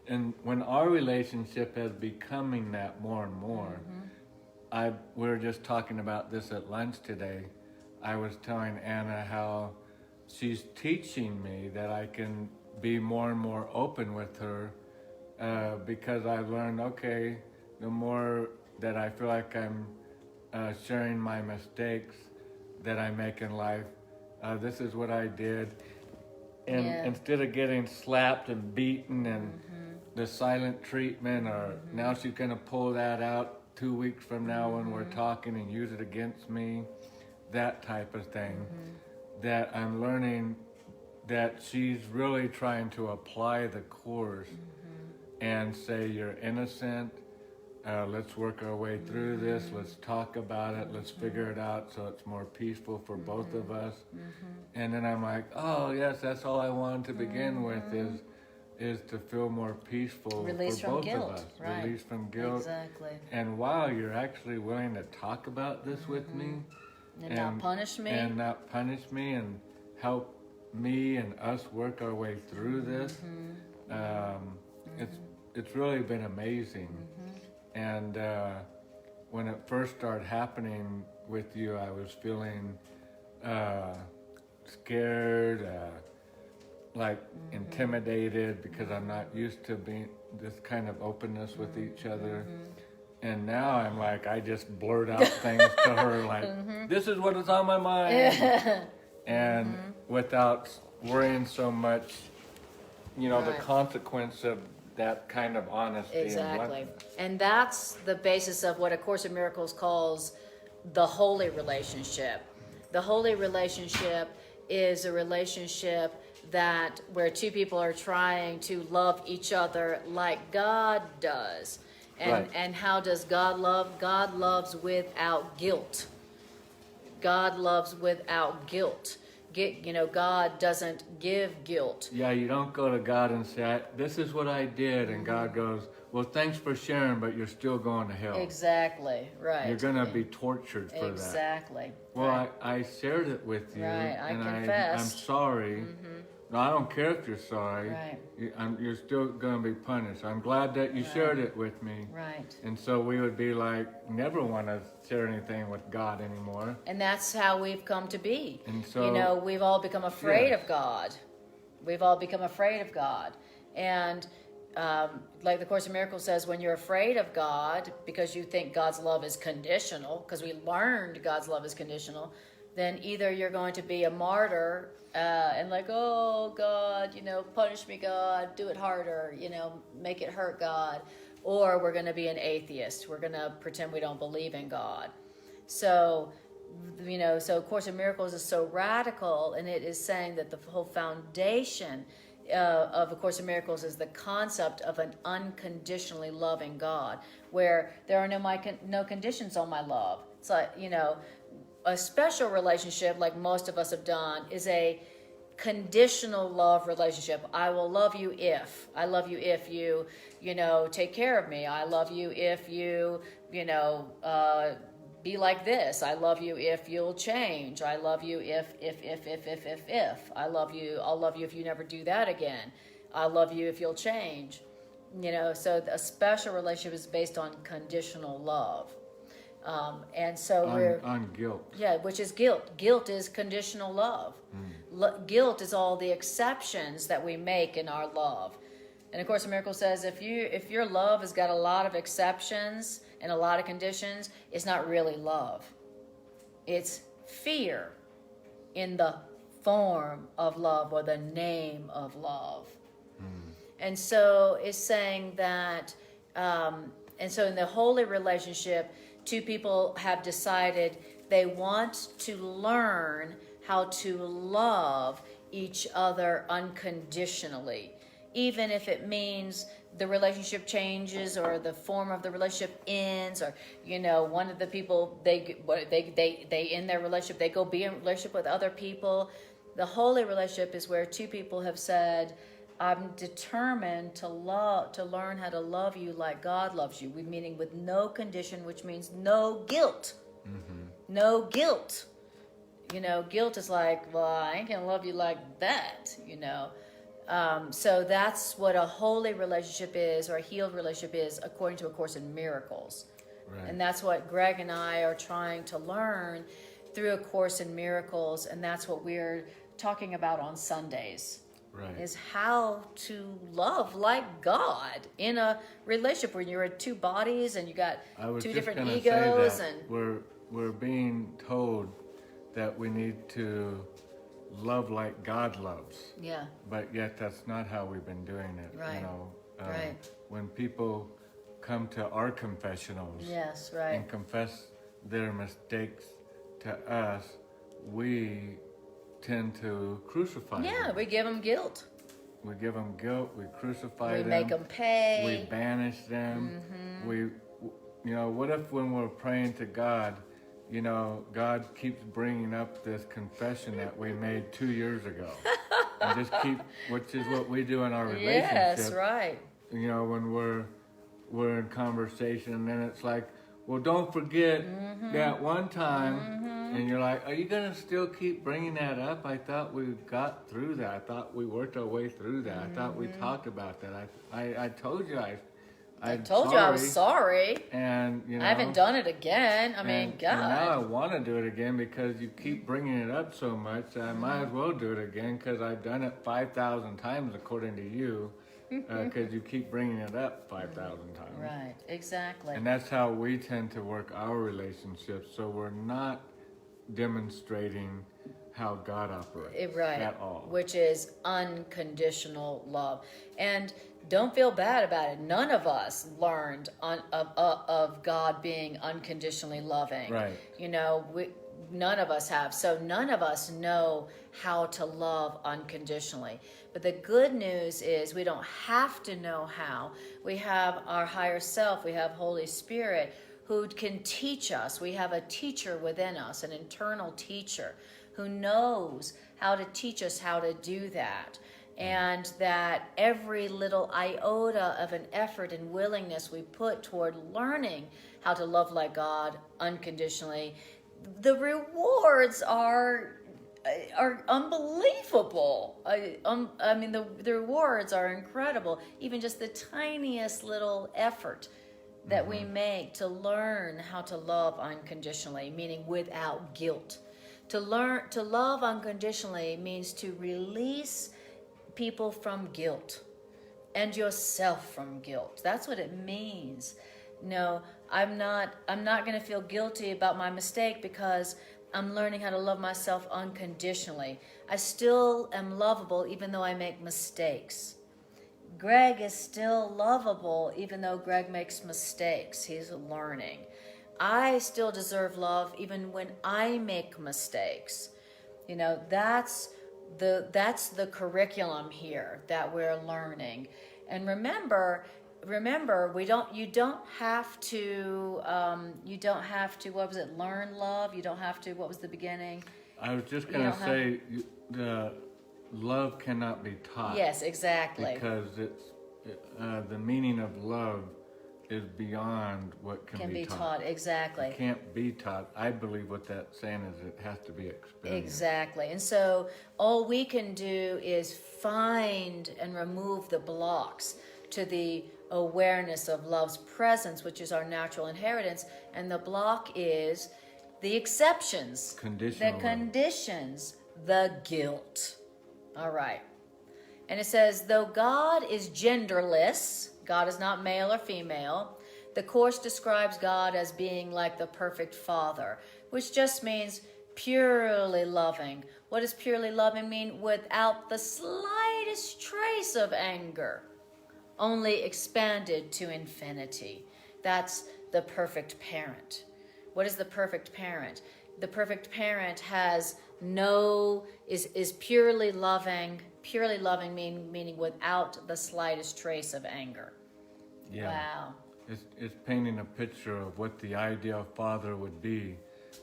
And when our relationship is becoming that more and more, we were just talking about this at lunch today. I was telling Anna how she's teaching me that I can be more and more open with her because I've learned, okay, the more that I feel like I'm sharing my mistakes that I make in life, this is what I did. And instead of getting slapped and beaten and the silent treatment, or now she's going to pull that out 2 weeks from now when we're talking and use it against me, that type of thing, that I'm learning that she's really trying to apply the Course and say, you're innocent, let's work our way through this, let's talk about it, let's figure it out so it's more peaceful for both of us. And then I'm like, oh yes, that's all I wanted to begin with, is to feel more peaceful Release for from both guilt, of us. right. Release from guilt. Exactly. And wow, you're actually willing to talk about this with me. And not punish me. And not punish me and help me and us work our way through this. It's really been amazing. And when it first started happening with you, I was feeling scared, like intimidated, because I'm not used to being this kind of openness with each other. And now I'm like, I just blurt out things to her like, this is what is on my mind. And without worrying so much, you know, the consequence of that kind of honesty. Exactly. And that's the basis of what A Course in Miracles calls the holy relationship. The holy relationship is a relationship that where two people are trying to love each other like God does. And how does God love? God loves without guilt. God loves without guilt. God doesn't give guilt. Yeah, you don't go to God and say, this is what I did, and God goes, well, thanks for sharing, but you're still going to hell. Exactly, right. You're going to be tortured for that. Exactly. Well, right. I shared it with you, and I'm sorry. No, I don't care if you're sorry. Right. You're still going to be punished. I'm glad that you shared it with me. Right. And so we would be like, never want to share anything with God anymore. And that's how we've come to be. And so, we've all become afraid of God. We've all become afraid of God. And like the Course in Miracles says, when you're afraid of God because you think God's love is conditional, because we learned God's love is conditional, then either you're going to be a martyr and like, oh, God, punish me, God, do it harder, make it hurt, God. Or we're going to be an atheist. We're going to pretend we don't believe in God. So, so Course in Miracles is so radical, and it is saying that the whole foundation of A Course in Miracles is the concept of an unconditionally loving God, where there are no conditions on my love. It's like, a special relationship, like most of us have done, is a conditional love relationship. I will love you if. I love you if you, take care of me. I love you if you, be like this. I love you if you'll change. I love you if. I love you. I'll love you if you never do that again. I love you if you'll change. So a special relationship is based on conditional love. And so we're on guilt. Yeah, which is guilt. Guilt is conditional love. Guilt is all the exceptions that we make in our love. And of course, the Miracle says if your love has got a lot of exceptions and a lot of conditions, it's not really love. It's fear in the form of love or the name of love. And so it's saying that, and so in the holy relationship, two people have decided they want to learn how to love each other unconditionally, even if it means the relationship changes or the form of the relationship ends, or one of the people they in their relationship, they go be in a relationship with other people, The holy relationship is where two people have said, I'm determined to learn how to love you like God loves you. Meaning with no condition, which means no guilt. No guilt. Guilt is like, well, I ain't gonna love you like that, So that's what a holy relationship is, or a healed relationship is, according to A Course in Miracles. Right. And that's what Greg and I are trying to learn through A Course in Miracles, and that's what we're talking about on Sundays. Right. Is how to love like God in a relationship where you're in two bodies and you got two different egos. And we're being told that we need to love like God loves. Yeah. But yet that's not how we've been doing it. Right. Right. When people come to our confessionals, yes, right, and confess their mistakes to us, we tend to crucify them. Yeah, we give them guilt. We give them guilt. We crucify them. We make them pay. We banish them. What if when we're praying to God, God keeps bringing up this confession that we made 2 years ago, and just which is what we do in our relationship. Yes, right. When we're in conversation, and then it's like, well, don't forget that one time. And you're like, are you going to still keep bringing that up? I thought we got through that. I thought we worked our way through that. I thought we talked about that. I told you I told you I was sorry. And, I haven't done it again. God. And now I want to do it again because you keep bringing it up so much. I might as well do it again because I've done it 5,000 times according to you. Because you keep bringing it up 5,000 times. Right, exactly. And that's how we tend to work our relationships. So we're not demonstrating how God operates at all. Which is unconditional love. And don't feel bad about it. None of us learned of God being unconditionally loving. Right. None of us have. So none of us know how to love unconditionally. But the good news is we don't have to know how. We have our higher self. We have Holy Spirit who can teach us. We have a teacher within us, an internal teacher who knows how to teach us how to do that. And that every little iota of an effort and willingness we put toward learning how to love like God unconditionally, the rewards are unbelievable. The rewards are incredible. Even just the tiniest little effort that we make to learn how to love unconditionally, meaning without guilt. To love unconditionally means to release people from guilt and yourself from guilt. That's what it means. No, I'm not going to feel guilty about my mistake because I'm learning how to love myself unconditionally. I still am lovable even though I make mistakes. Greg is still lovable even though Greg makes mistakes. He's learning. I still deserve love even when I make mistakes. That's the curriculum here that we're learning. And remember, you don't have to, what was it, learn love? You don't have to, what was the beginning? I was just going to say, the love cannot be taught. Yes, exactly. Because the meaning of love is beyond what can be taught. Exactly. It can't be taught. I believe what that's saying is it has to be experienced. Exactly. And so all we can do is find and remove the blocks to the awareness of love's presence, which is our natural inheritance. And the block is the exceptions, Conditional the conditions, the guilt. All right. And it says, though God is genderless, God is not male or female, the Course describes God as being like the perfect Father, which just means purely loving. What does purely loving mean? Without the slightest trace of anger, only expanded to infinity. That's the perfect parent. What is the perfect parent? The perfect parent is purely loving. Purely loving meaning without the slightest trace of anger. Yeah. Wow. It's painting a picture of what the ideal father would be.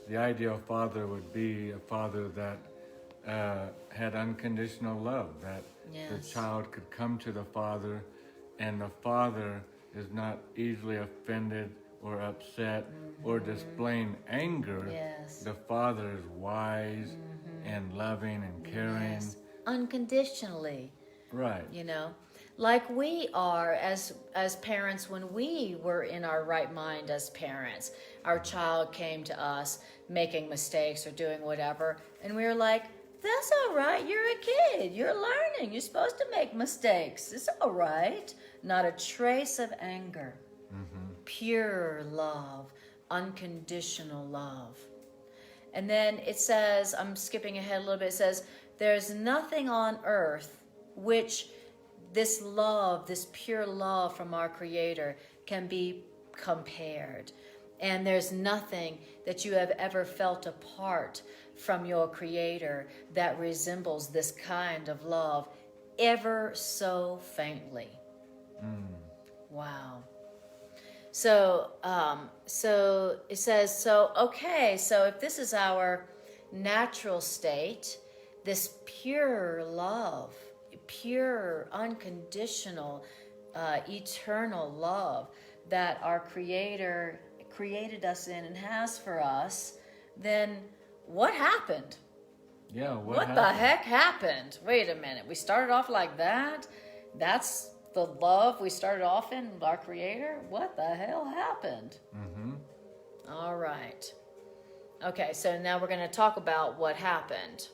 The ideal father would be a father that had unconditional love, that the Yes. child could come to the father, and the father is not easily offended or upset or displaying anger. Yes. The father is wise and loving and caring. Yes. Unconditionally. Right. You know, like we are as parents. When we were in our right mind as parents, our child came to us making mistakes or doing whatever, and we were like, that's all right, you're a kid, you're learning, you're supposed to make mistakes, it's all right. Not a trace of anger. Pure love, unconditional love. And then it says, I'm skipping ahead a little bit, it says, there's nothing on earth which this love, this pure love from our Creator can be compared. And there's nothing that you have ever felt apart from your Creator that resembles this kind of love ever so faintly. Wow. So it says, so if this is our natural state, this pure love, pure, unconditional, eternal love that our Creator created us in and has for us, then what happened? Yeah, What the heck happened? Wait a minute. We started off like that? That's the love we started off in, our Creator? What the hell happened? All right. Okay, so now we're going to talk about what happened.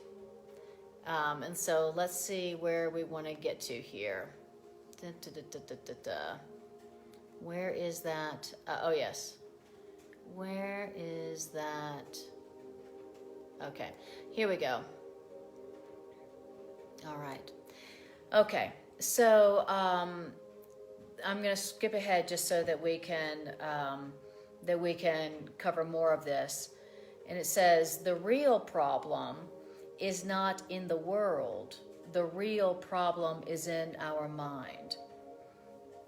And so let's see where we want to get to here. Where is that? Oh, yes. Where is that? Okay, here we go. All right. Okay, so I'm going to skip ahead just so that we can cover more of this. And it says, the real problem is not in the world. The real problem is in our mind.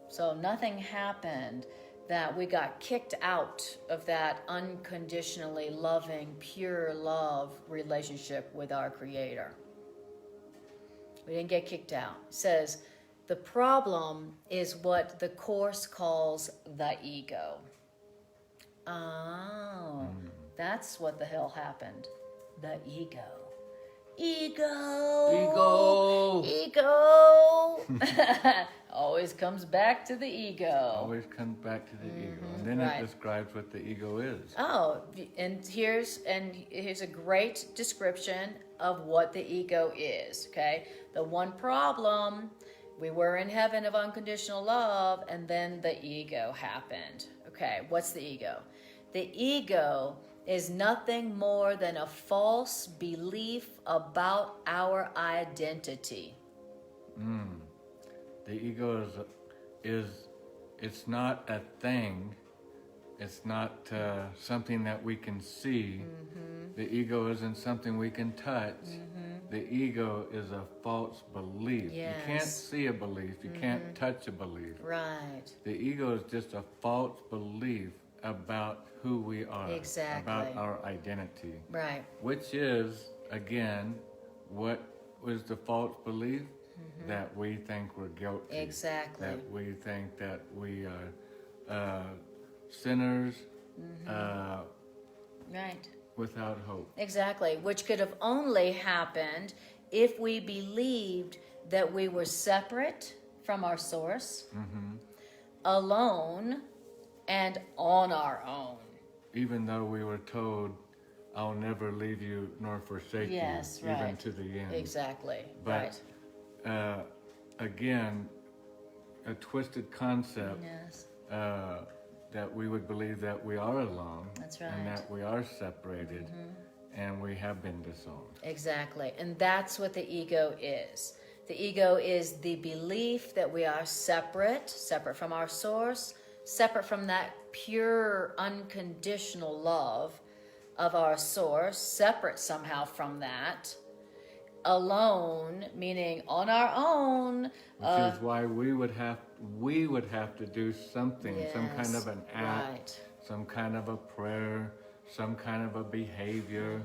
So nothing happened that we got kicked out of that unconditionally loving, pure love relationship with our Creator. We didn't get kicked out. It says, the problem is what the Course calls the ego. Oh, that's what the hell happened. The ego. Ego. Always comes back to the ego. Always comes back to the ego. And then it describes what the ego is. Oh, and here's a great description of what the ego is, okay? The one problem, we were in heaven of unconditional love, and then the ego happened. Okay, what's the ego? The ego is nothing more than a false belief about our identity. The ego is it's not a thing. It's not something that we can see. The ego isn't something we can touch. The ego is a false belief. Yes. You can't see a belief. You can't touch a belief. Right. The ego is just a false belief about who we are. Exactly. About our identity. Right. Which is, again, what was the false belief? That we think we're guilty. Exactly. That we think that we are sinners Right. without hope. Exactly, which could have only happened if we believed that we were separate from our source, alone, and on our own. Even though we were told, I'll never leave you nor forsake you, even to the end. Exactly, But again, a twisted concept Yes, that we would believe that we are alone. That's right. And that we are separated and we have been disowned. exactly. And that's what the ego is. The ego is the belief that we are separate from our source, separate from that pure, unconditional love of our source, separate somehow from that. Alone, meaning on our own. Which is why we would have to do something, some kind of an act, some kind of a prayer, some kind of a behavior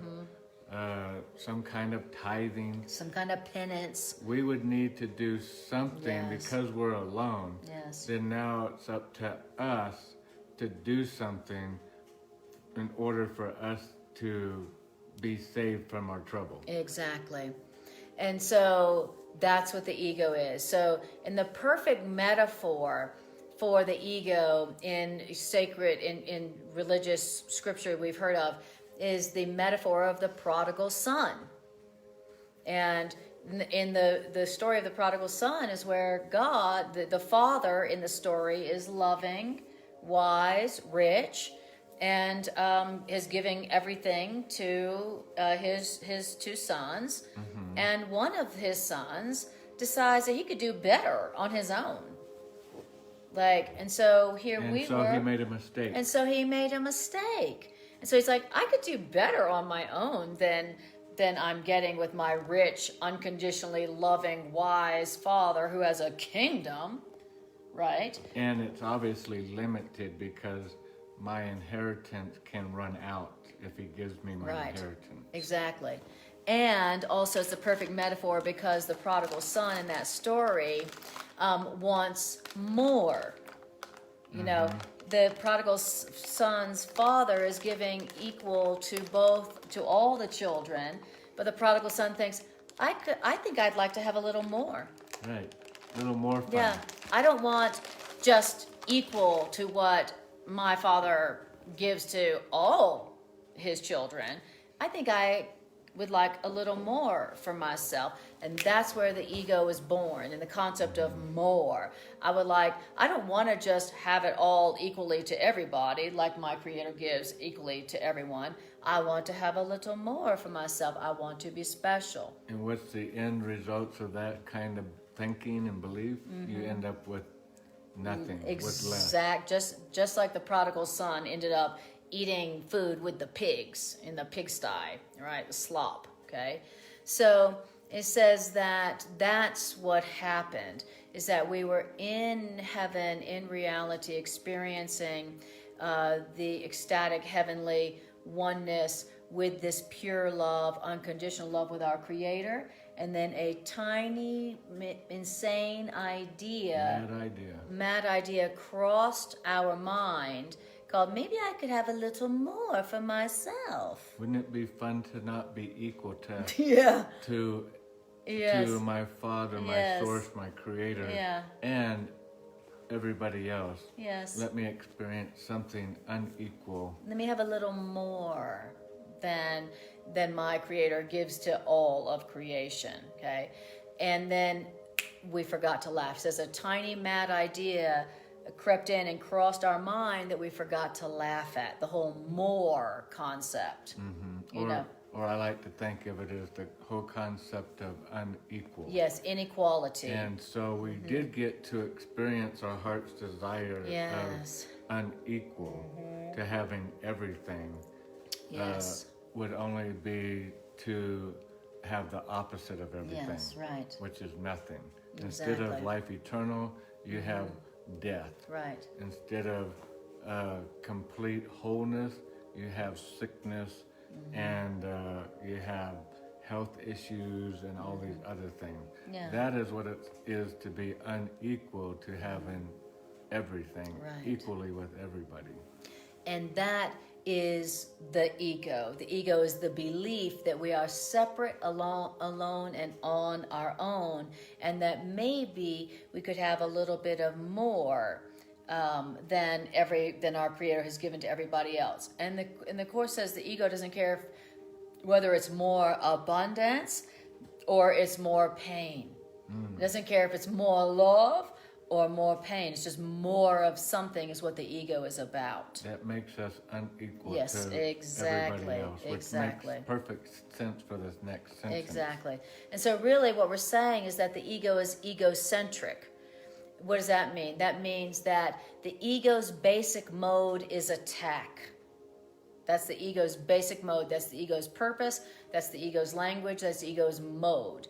some kind of tithing. Some kind of penance. We would need to do something Yes. because we're alone. Yes. Then now it's up to us to do something in order for us to be saved from our trouble. Exactly. And so that's what the ego is. So in the perfect metaphor for the ego in sacred, in religious scripture we've heard of, is the metaphor of the prodigal son. And in the story of the prodigal son is where God, the father in the story, is loving, wise, rich, and is giving everything to his two sons. And one of his sons decides that he could do better on his own. And so here And we so were. he made a mistake. And so he made a mistake. And so he's like, I could do better on my own than I'm getting with my rich, unconditionally loving, wise father who has a kingdom, right? And it's obviously limited because my inheritance can run out if he gives me my inheritance. Exactly. And also it's the perfect metaphor because the prodigal son in that story wants more. You know, the prodigal son's father is giving equal to all the children, but the prodigal son thinks, I think I'd like to have a little more. Right. A little more fun. Yeah, I don't want just equal to what my father gives to all his children. I think I would like a little more for myself. And that's where the ego is born, in the concept of more. I don't want to just have it all equally to everybody, like my Creator gives equally to everyone. I want to have a little more for myself. I want to be special. And what's the end results of that kind of thinking and belief? You end up with nothing, with less. Just like the prodigal son ended up eating food with the pigs in the pigsty, right? The slop, okay? So it says that that's what happened, is that we were in heaven, in reality, experiencing the ecstatic heavenly oneness with this pure love, unconditional love with our Creator, and then a tiny, insane mad idea crossed our mind called, maybe I could have a little more for myself. Wouldn't it be fun to not be equal to Yes. to my Father, my Yes. Source, my Creator, Yeah. and everybody else? Yes. Let me experience something unequal. Let me have a little more than my Creator gives to all of creation, okay? And then we forgot to laugh. It says a tiny mad idea crept in and crossed our mind that we forgot to laugh at, the whole more concept. You know? Or I like to think of it as the whole concept of unequal. Yes, inequality. And so we did get to experience our heart's desire Yes. of unequal to having everything. Yes. Would only be to have the opposite of everything. Yes, right. Which is nothing. Instead Exactly. of life eternal, you have death. Right. Instead of complete wholeness, you have sickness and you have health issues and all these other things. Yeah. That is what it is to be unequal to having everything Right. equally with everybody. And that is the ego. The ego is the belief that we are separate, alone, and on our own, and that maybe we could have a little bit of more than our Creator has given to everybody else. And the Course says the ego doesn't care whether it's more abundance or it's more pain. It doesn't care if it's more love or more pain. It's just more of something is what the ego is about. That makes us unequal Yes, to exactly, everybody else, which exactly. makes perfect sense for this next sentence. Exactly. And so really what we're saying is that the ego is egocentric. What does that mean? That means that the ego's basic mode is attack. That's the ego's basic mode. That's the ego's purpose. That's the ego's language. That's the ego's mode.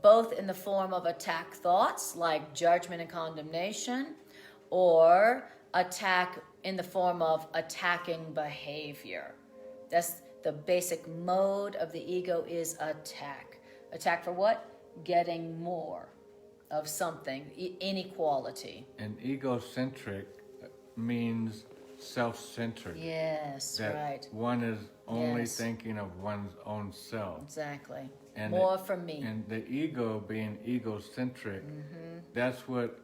Both in the form of attack thoughts like judgment and condemnation, or attack in the form of attacking behavior. The basic mode of the ego is attack. Attack for what? Getting more of something, inequality. And egocentric means self-centered. Yes, That right. one is only Yes. thinking of one's own self. Exactly. And More for me. And the ego being egocentric, that's what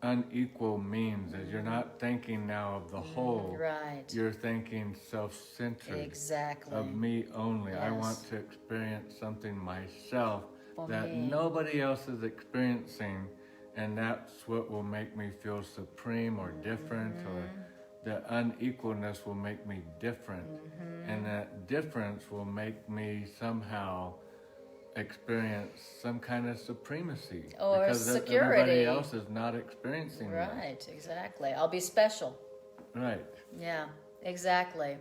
unequal means, is you're not thinking now of the whole. Right. You're thinking self-centered. Exactly. Of me only. I Yes. want to experience something myself For that me. nobody else is experiencing, and that's what will make me feel supreme or different, or the unequalness will make me different, and that difference will make me somehow experience some kind of supremacy, Or because security. everybody else is not experiencing that. Right, exactly. I'll be special. Right. Yeah, exactly.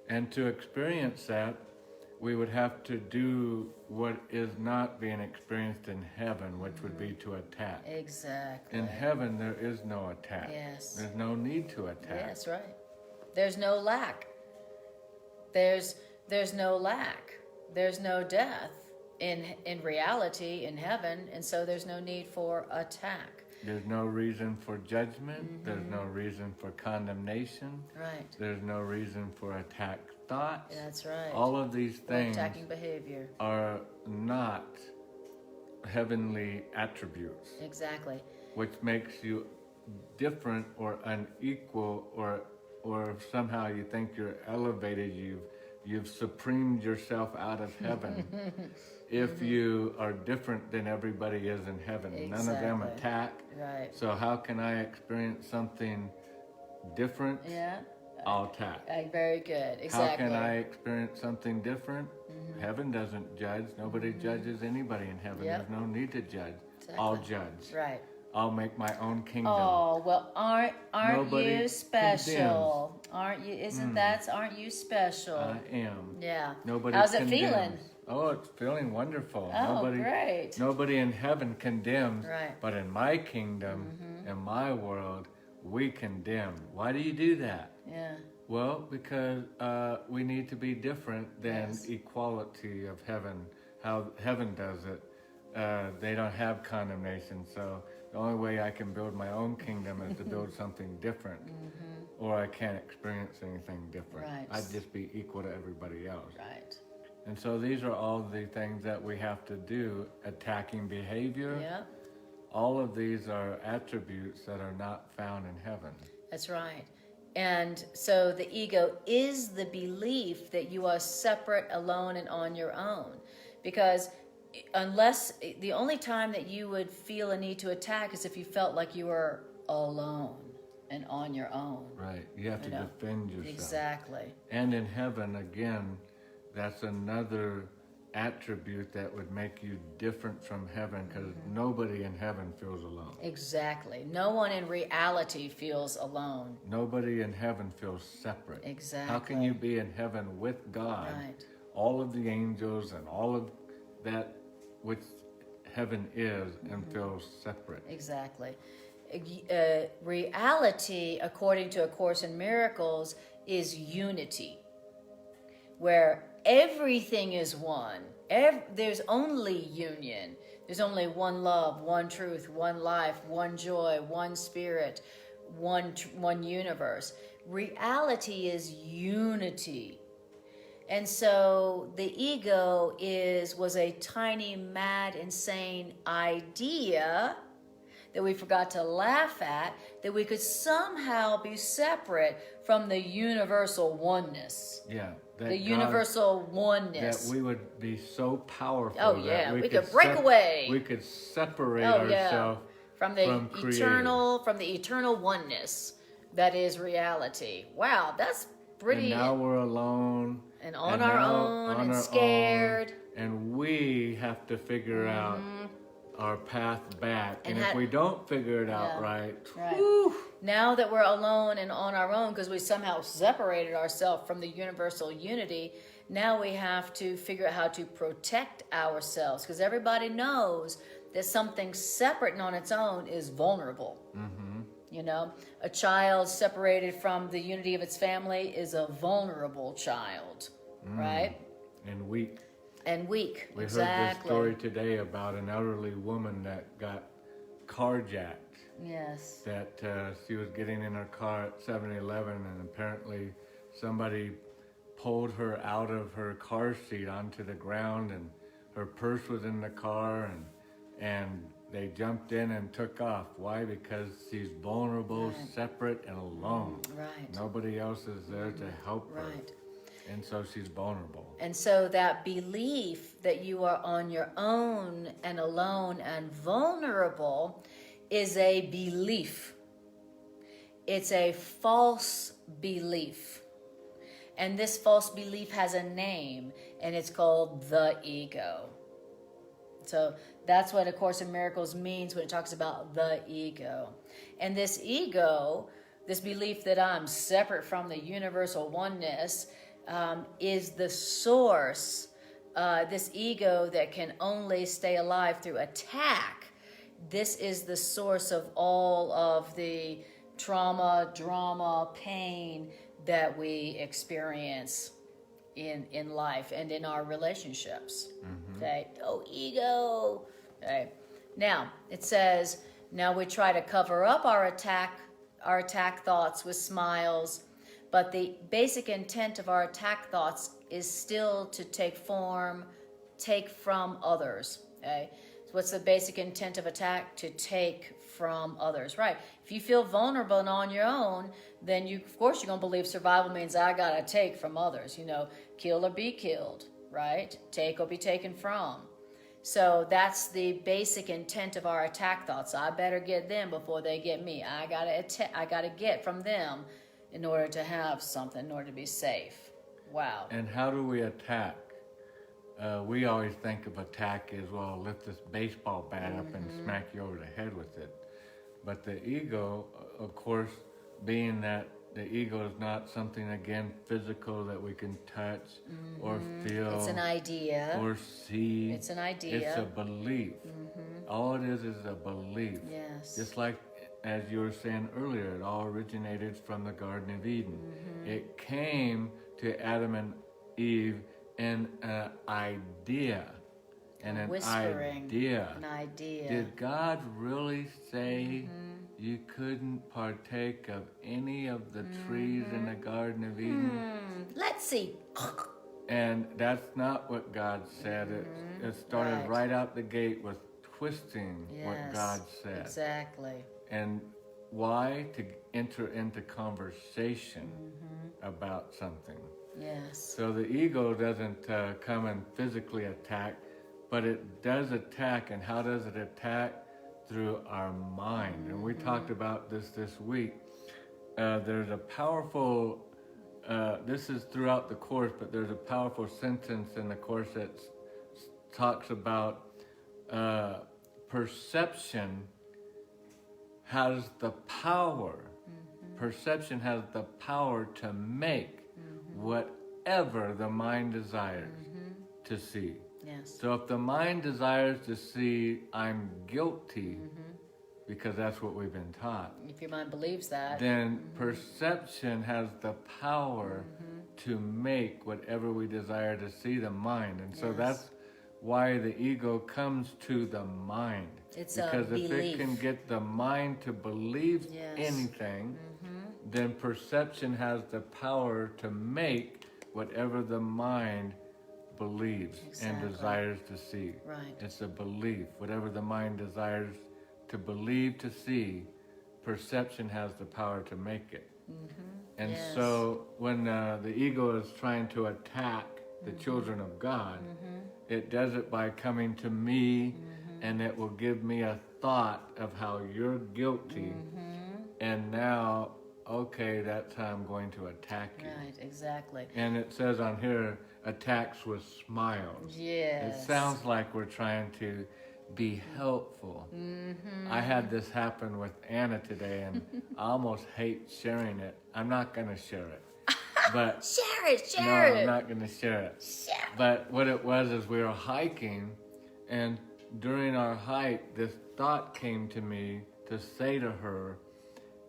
And to experience that, we would have to do what is not being experienced in heaven, which would be to attack. Exactly. In heaven, there is no attack. Yes. There's no need to attack. Yes, right. There's no lack. There's no lack. There's no death in reality in heaven, and so there's no need for attack. There's no reason for judgment. There's no reason for condemnation. Right. There's no reason for attack thoughts. That's right. All of these Or things attacking behavior. are not heavenly attributes, Exactly. which makes you different or unequal, or somehow you think you're elevated, you've supremed yourself out of heaven. If you are different than everybody is in heaven. None of them Exactly. attack. Right. So how can I experience something different? Yeah. I'll attack. Very good. Exactly. How can I experience something different? Heaven doesn't judge. Nobody judges anybody in heaven. Yep. There's no need to judge. Exactly. I'll judge. Right. I'll make my own kingdom. Oh, well, aren't Nobody you special? Aren't you? Aren't you special? I am. Yeah. Nobody How's it condemns. feeling? Oh, it's feeling wonderful. Oh, great. Nobody in heaven condemns. Right. But in my kingdom, in my world, we condemn. Why do you do that? Yeah. Well, because we need to be different than Yes. equality of heaven, how heaven does it. They don't have condemnation, so the only way I can build my own kingdom is to build something different, or I can't experience anything different. Right. I'd just be equal to everybody else. Right. And so these are all the things that we have to do. Attacking behavior, Yeah. all of these are attributes that are not found in heaven. That's right. And so the ego is the belief that you are separate, alone, and on your own. Because unless the only time that you would feel a need to attack is if you felt like you were alone and on your own. Right. You have to defend yourself. Exactly. And in heaven, again, that's another attribute that would make you different from heaven, because nobody in heaven feels alone. Exactly. No one in reality feels alone. Nobody in heaven feels separate. Exactly. How can you be in heaven with God, Right. all of the angels and all of that which heaven is, and feel separate? Exactly. Reality, according to A Course in Miracles, is unity, where everything is one. There's only union. There's only one love, one truth, one life, one joy, one spirit, one universe. Reality is unity. And so the ego was a tiny, mad, insane idea that we forgot to laugh at, that we could somehow be separate from the universal oneness. Yeah. That The God- universal oneness. That we would be so powerful. Oh, that yeah, we could break away. We could separate Oh, yeah. ourselves From the from Creator. from the eternal oneness that is reality. Wow, that's pretty. And now we're alone. And on our own, and scared. And we have to figure out our path back. And if had- we don't figure it out Yeah. right, Right. Now that we're alone and on our own because we somehow separated ourselves from the universal unity, now we have to figure out how to protect ourselves, because everybody knows that something separate and on its own is vulnerable. You know, a child separated from the unity of its family is a vulnerable child, right? And weak. And weak, We exactly. heard this story today about an elderly woman that got carjacked. Yes. That she was getting in her car at 7-Eleven, and apparently somebody pulled her out of her car seat onto the ground, and her purse was in the car, and they jumped in and took off. Why? Because she's vulnerable, Right. separate, and alone. Right. Nobody else is there to help her. Right. And so she's vulnerable. And so that belief that you are on your own and alone and vulnerable is a belief. It's a false belief. And this false belief has a name, and it's called the ego. So that's what A Course in Miracles means when it talks about the ego. And this ego, this belief that I'm separate from the universal oneness, is the source, this ego that can only stay alive through attack. This is the source of all of the trauma, drama, pain that we experience in life and in our relationships. Okay, oh, ego. Okay, now it says, now we try to cover up our attack thoughts with smiles, but the basic intent of our attack thoughts is still to take form, take from others. Okay, so what's the basic intent of attack? To take from others, right? If you feel vulnerable and on your own, then of course you're gonna believe survival means I gotta take from others. You know, kill or be killed, right? Take or be taken from. So that's the basic intent of our attack thoughts. I better get them before they get me. I gotta get from them in order to have something, in order to be safe. Wow. And how do we attack? We always think of attack as, well, lift this baseball bat up and smack you over the head with it. But the ego, of course, being that the ego is not something, again, physical that we can touch or feel. It's an idea. Or see. It's an idea. It's a belief. All it is a belief. Yes. Just like, as you were saying earlier, it all originated from the Garden of Eden. It came to Adam and Eve in an idea. And an Whispering. idea. An idea. Did God really say you couldn't partake of any of the trees in the Garden of Eden? Let's see. And that's not what God said. It started right out the gate with twisting what God said. Exactly. And why? To enter into conversation about something. Yes. So the ego doesn't come and physically attack, but it does attack. And how does it attack? Through our mind. And we talked about this week. There's a powerful, this is throughout the Course, but there's a powerful sentence in the Course that talks about perception has the power. Perception has the power to make whatever the mind desires to see. Yes. So if the mind desires to see I'm guilty, because that's what we've been taught, If your mind believes that. then perception has the power to make whatever we desire to see the mind. And so that's why the ego comes to the mind. It's because a if belief. it can get the mind to believe anything, then perception has the power to make whatever the mind believes and desires to see. Right. It's a belief. Whatever the mind desires to believe, to see, perception has the power to make it. And so when the ego is trying to attack the children of God, it does it by coming to me, and it will give me a thought of how you're guilty, and now, okay, that's how I'm going to attack you. Right, exactly. And it says on here, attacks with smiles. Yes. It sounds like we're trying to be helpful. I had this happen with Anna today, and I almost hate sharing it. I'm not going to share it. But Share it. I'm not going to share it. Share. But what it was is we were hiking, and during our hike, this thought came to me to say to her,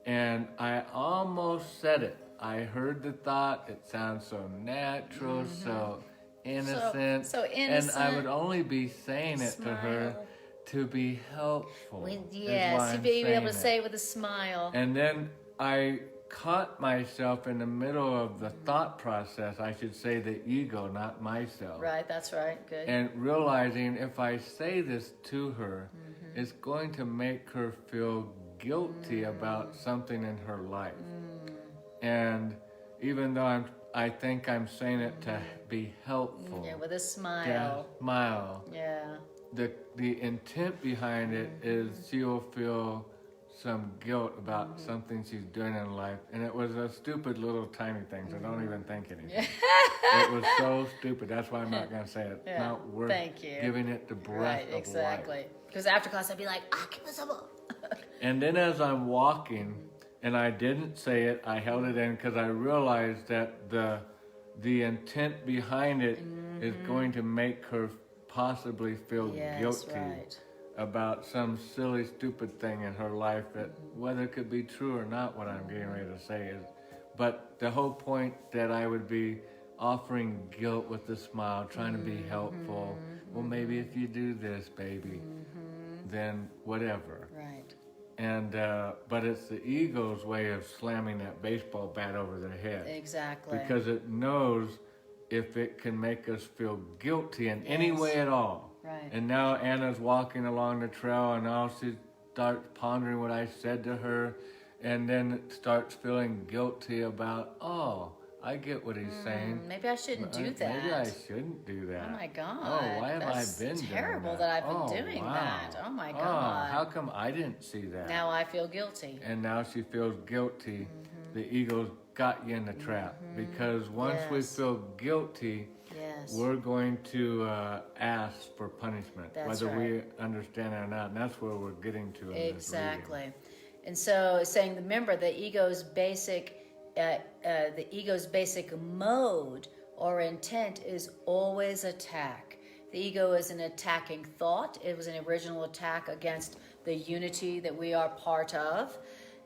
And I almost said it. I heard the thought. It sounds so natural, so innocent. So innocent. And I would only be saying it to her Smile. to be helpful. Yes, to be able to say it with a smile. And then I caught myself in the middle of the thought process. I should say the ego, not myself. Right, that's right. Good. And realizing if I say this to her, it's going to make her feel guilty about something in her life. And even though I think I'm saying it to be helpful. Yeah, with a smile. Yeah, smile. Yeah. The intent behind it is she'll feel some guilt about something she's doing in life. And it was a stupid little tiny thing, so don't even think anything. It was so stupid. That's why I'm not going to say it. Yeah. Not worth Thank you. giving it the breath Right, of exactly. life. Because after class, I'd be like, give us a book. And then as I'm walking, and I didn't say it, I held it in because I realized that the intent behind it is going to make her possibly feel guilty about some silly, stupid thing in her life that whether it could be true or not, what I'm getting ready to say is. But the whole point that I would be offering guilt with a smile, trying to be helpful. Well, maybe if you do this, baby, then whatever. Right. And but it's the ego's way of slamming that baseball bat over their head. Exactly. Because it knows if it can make us feel guilty in any way at all. Right. And now Anna's walking along the trail, and now she starts pondering what I said to her, and then starts feeling guilty about, I get what he's saying. Maybe I shouldn't do that. Maybe I shouldn't do that. Oh my God. Oh, why have I been doing that? It's terrible that I've been doing that. Oh my God. Oh, how come I didn't see that? Now I feel guilty. And now she feels guilty. The ego's got you in the trap. Because once we feel guilty, we're going to ask for punishment, whether we understand it or not. And that's where we're getting to in this reading. And so saying, remember, the ego's basic mode or intent is always attack. The ego is an attacking thought. It was an original attack against the unity that we are part of.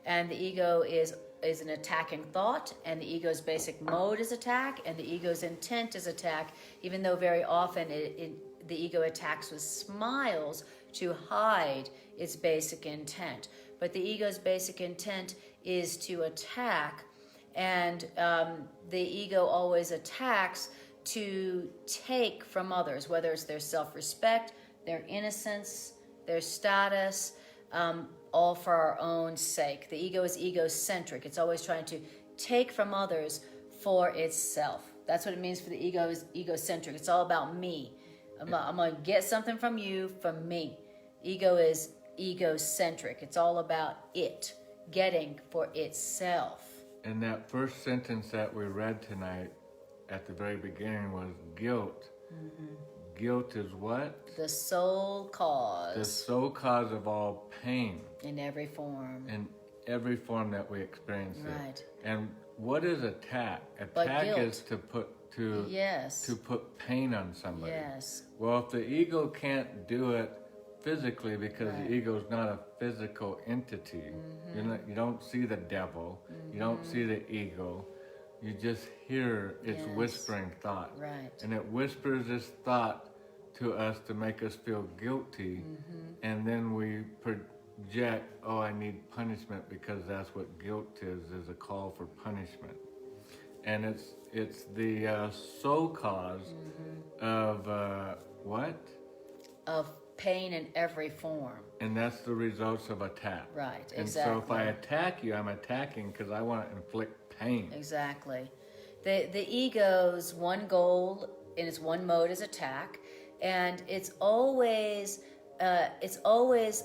And the ego is an attacking thought, and the ego's basic mode is attack, and the ego's intent is attack, even though very often the ego attacks with smiles to hide its basic intent. But the ego's basic intent is to attack, and the ego always attacks to take from others, whether it's their self-respect, their innocence, their status, all for our own sake. The ego is egocentric. It's always trying to take from others for itself. That's what it means for the ego is egocentric. It's all about me. I'm going to get something from you, from me. Ego is egocentric. It's all about it, getting for itself. And that first sentence that we read tonight at the very beginning was guilt. Guilt is what? The sole cause. The sole cause of all pain. In every form. In every form that we experience it. Right. And what is attack? Attack is to put pain on somebody. Yes. Well, if the ego can't do it physically, because the ego is not a physical entity, you don't see the devil, you don't see the ego, you just hear its whispering thought. Right. And it whispers this thought to us to make us feel guilty, and then we project, I need punishment, because that's what guilt is a call for punishment. And it's the sole cause of what? Of pain in every form. And that's the results of attack. Right, and exactly. So if I attack you, I'm attacking because I want to inflict pain. Exactly. The ego's one goal in its one mode is attack, and it's always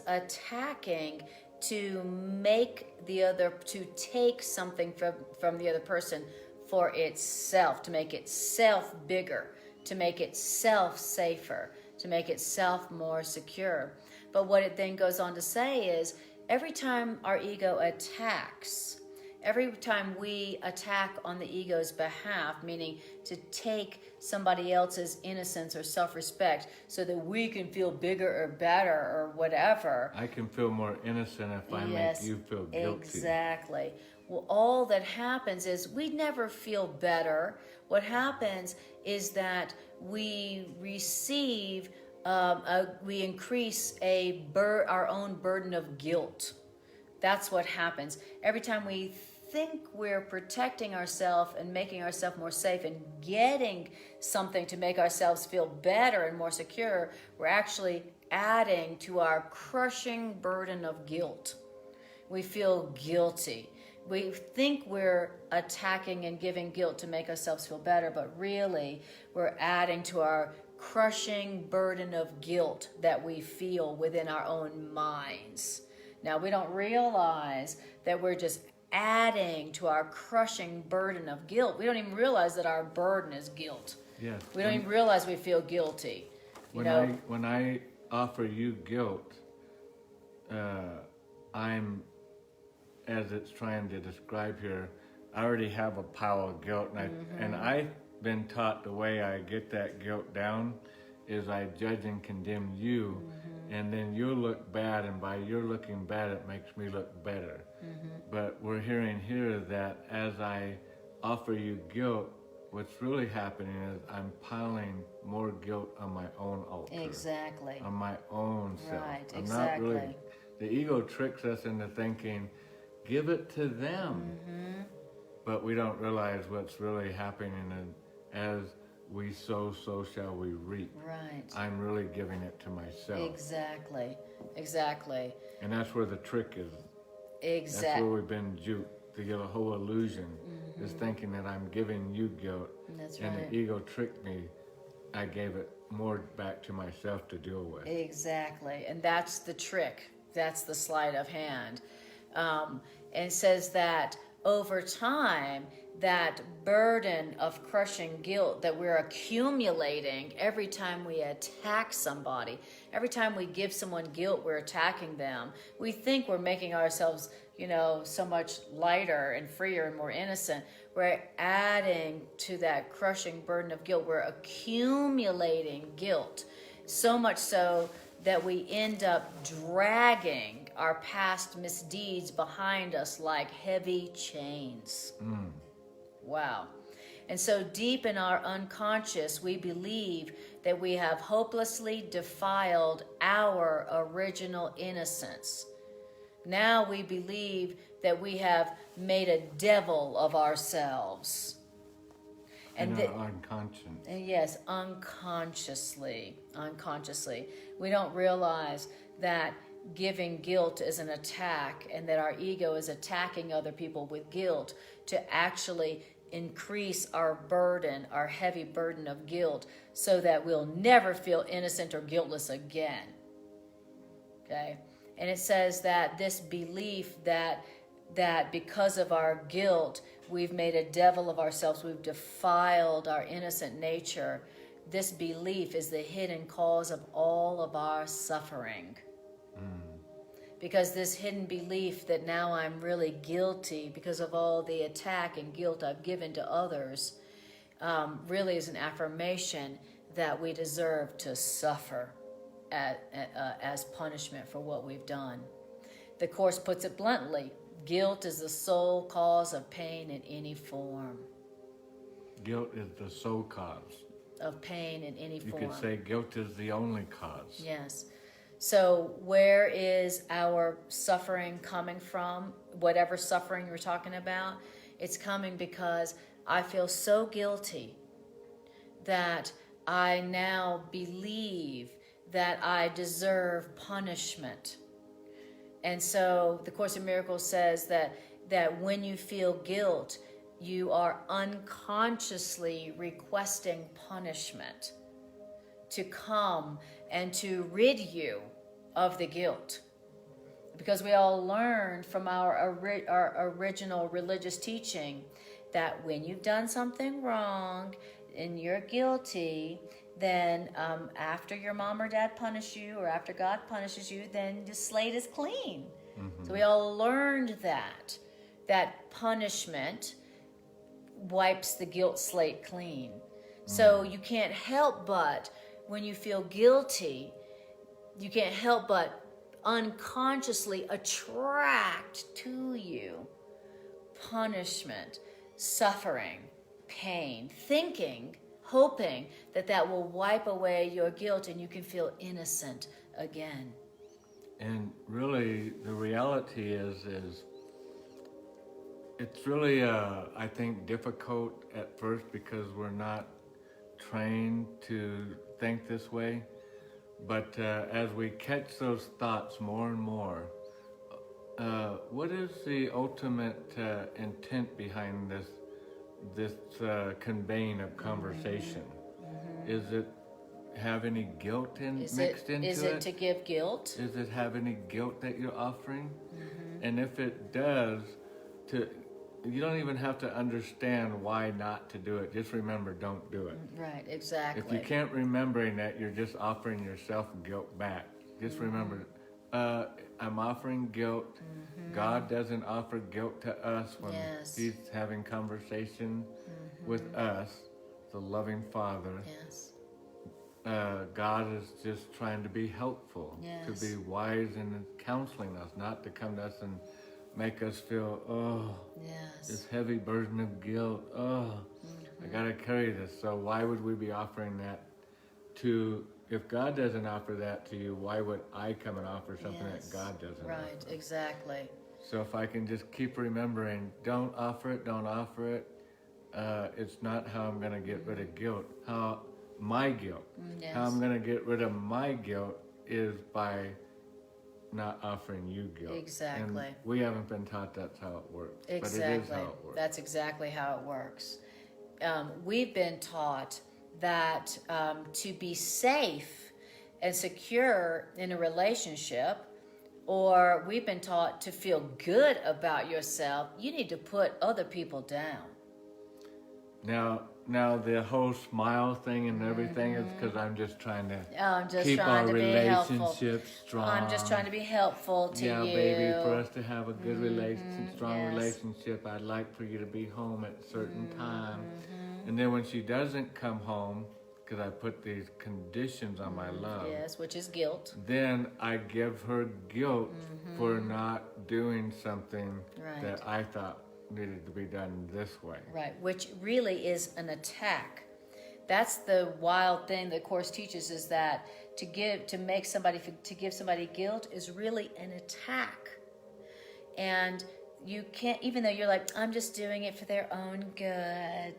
attacking to make the other, to take something from the other person for itself, to make itself bigger, to make itself safer, to make itself more secure. But what it then goes on to say is, every time our ego attacks, every time we attack on the ego's behalf, meaning to take somebody else's innocence or self-respect so that we can feel bigger or better or whatever. I can feel more innocent if I Yes, make you feel guilty. exactly. Well, all that happens is we never feel better. What happens is that we receive, we increase our own burden of guilt. That's what happens. Every time we think we're protecting ourselves and making ourselves more safe and getting something to make ourselves feel better and more secure, we're actually adding to our crushing burden of guilt. We feel guilty. We think we're attacking and giving guilt to make ourselves feel better, but really we're adding to our crushing burden of guilt that we feel within our own minds. Now, we don't realize that we're just adding to our crushing burden of guilt. We don't even realize that our burden is guilt. Yes. We don't even realize we feel guilty. When I offer you guilt, I'm, as it's trying to describe here, I already have a pile of guilt, and I've been taught the way I get that guilt down is I judge and condemn you, and then you look bad, and by your looking bad, it makes me look better. But we're hearing here that as I offer you guilt, what's really happening is I'm piling more guilt on my own altar. Exactly. On my own self. Right, I'm exactly. not really, the ego tricks us into thinking, give it to them. But we don't realize what's really happening, and as we sow, so shall we reap. Right. I'm really giving it to myself. Exactly. Exactly. And that's where the trick is. That's where we've been duped. The whole illusion is thinking that I'm giving you guilt. That's and right. the ego tricked me. I gave it more back to myself to deal with. Exactly. And that's the trick. That's the sleight of hand. And it says that over time, that burden of crushing guilt that we're accumulating every time we attack somebody, every time we give someone guilt, we're attacking them. We think we're making ourselves, so much lighter and freer and more innocent. We're adding to that crushing burden of guilt. We're accumulating guilt, so much so that we end up dragging our past misdeeds behind us like heavy chains. Wow. And so deep in our unconscious, we believe that we have hopelessly defiled our original innocence. Now we believe that we have made a devil of ourselves. And our unconscious. Yes, unconsciously. We don't realize that giving guilt is an attack, and that our ego is attacking other people with guilt to actually increase our burden, our heavy burden of guilt, so that we'll never feel innocent or guiltless again. Okay? And it says that this belief that because of our guilt, we've made a devil of ourselves, we've defiled our innocent nature. This belief is the hidden cause of all of our suffering. Because this hidden belief that now I'm really guilty because of all the attack and guilt I've given to others really is an affirmation that we deserve to suffer as punishment for what we've done. The Course puts it bluntly: guilt is the sole cause of pain in any form. Guilt is the sole cause of pain in any form. You could say guilt is the only cause. Yes. So where is our suffering coming from? Whatever suffering you're talking about, it's coming because I feel so guilty that I now believe that I deserve punishment. And so the Course in Miracles says that when you feel guilt, you are unconsciously requesting punishment to come and to rid you of the guilt. Because we all learned from our original religious teaching that when you've done something wrong and you're guilty, then after your mom or dad punish you, or after God punishes you, then the slate is clean. So we all learned that. that punishment wipes the guilt slate clean. So you can't help but, when you feel guilty, you can't help but unconsciously attract to you punishment, suffering, pain, thinking, hoping that that will wipe away your guilt and you can feel innocent again. And really, the reality is it's really, I think, difficult at first because we're not trained to think this way. But as we catch those thoughts more and more, what is the ultimate intent behind this conveying of conversation? Is it have any guilt mixed into it? Is it to give guilt? Does it have any guilt that you're offering? And if it does, you don't even have to understand why not to do it. Just remember, don't do it. Right, exactly. If you can't remember that, you're just offering yourself guilt back. Just remember, I'm offering guilt. God doesn't offer guilt to us when He's having conversation with us, the loving Father. Yes. God is just trying to be helpful, to be wise in counseling us, not to come to us and make us feel, this heavy burden of guilt. I gotta carry this. So why would we be offering that if God doesn't offer that to you, why would I come and offer something that God doesn't offer? Right, exactly. So if I can just keep remembering, don't offer it. It's not how I'm gonna get rid of guilt. My guilt. How I'm gonna get rid of my guilt is by not offering you guilt. Exactly. And we haven't been taught that's how it works. Exactly. But it is how it works. That's exactly how it works. We've been taught that to be safe and secure in a relationship, or we've been taught to feel good about yourself, you need to put other people down. Now the whole smile thing and everything is because I'm just trying to keep trying our to be helpful. relationship strong. I'm just trying to be helpful to you. Yeah, baby, for us to have a good strong relationship, I'd like for you to be home at a certain time. And then when she doesn't come home, because I put these conditions on my love. Yes, which is guilt. Then I give her guilt for not doing something that I thought needed to be done this way. Right, which really is an attack. That's the wild thing the Course teaches, is that to give somebody guilt is really an attack. And you can't, even though you're like, I'm just doing it for their own good.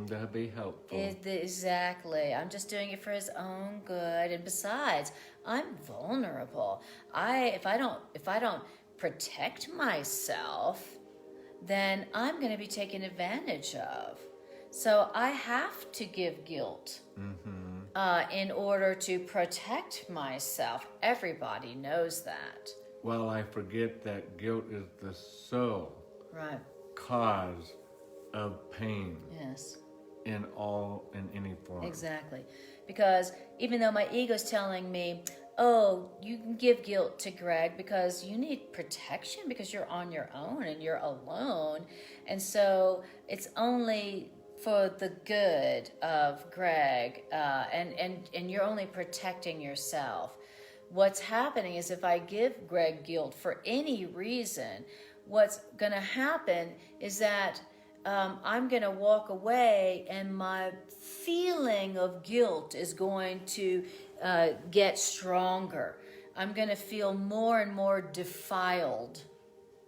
That'd be helpful. Exactly. I'm just doing it for his own good. And besides, I'm vulnerable. If I don't protect myself, then I'm going to be taken advantage of. So I have to give guilt in order to protect myself. Everybody knows that. Well, I forget that guilt is the sole cause of pain. Yes. In any form. Exactly. Because even though my ego's telling me, oh, you can give guilt to Greg because you need protection because you're on your own and you're alone. And so it's only for the good of Greg and you're only protecting yourself. What's happening is if I give Greg guilt for any reason, what's going to happen is that I'm going to walk away and my feeling of guilt is going to get stronger. I'm going to feel more and more defiled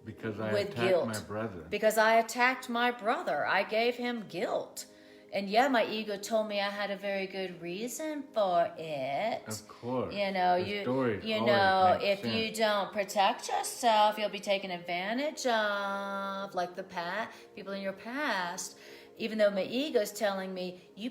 because I with attacked guilt. my brother. Because I attacked my brother. I gave him guilt. And yeah, my ego told me I had a very good reason for it. Of course. You know, if you don't protect yourself, you'll be taken advantage of, like people in your past. Even though my ego is telling me, you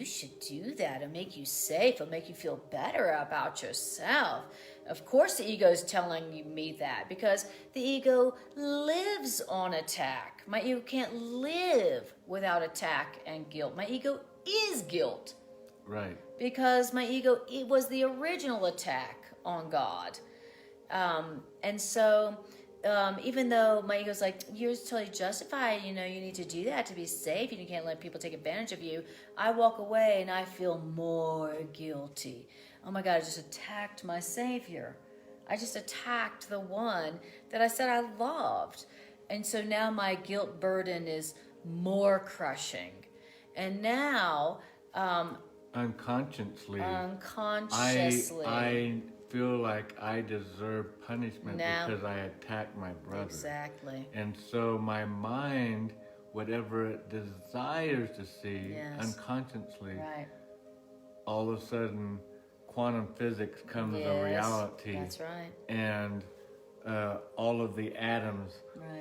should do that. It'll make you safe. It'll make you feel better about yourself. Of course the ego is telling me that because the ego lives on attack. My ego can't live without attack and guilt. My ego is guilt. Right. Because my ego, it was the original attack on God. And so even though my ego's like, you're totally justified, you need to do that to be safe, and you can't let people take advantage of you, I walk away and I feel more guilty. Oh my God, I just attacked my Savior. I just attacked the one that I said I loved. And so now my guilt burden is more crushing. And now, unconsciously, unconsciously, I feel like I deserve punishment because I attacked my brother. Exactly. And so my mind, whatever it desires to see, unconsciously, all of a sudden, quantum physics comes a reality. That's right. And all of the atoms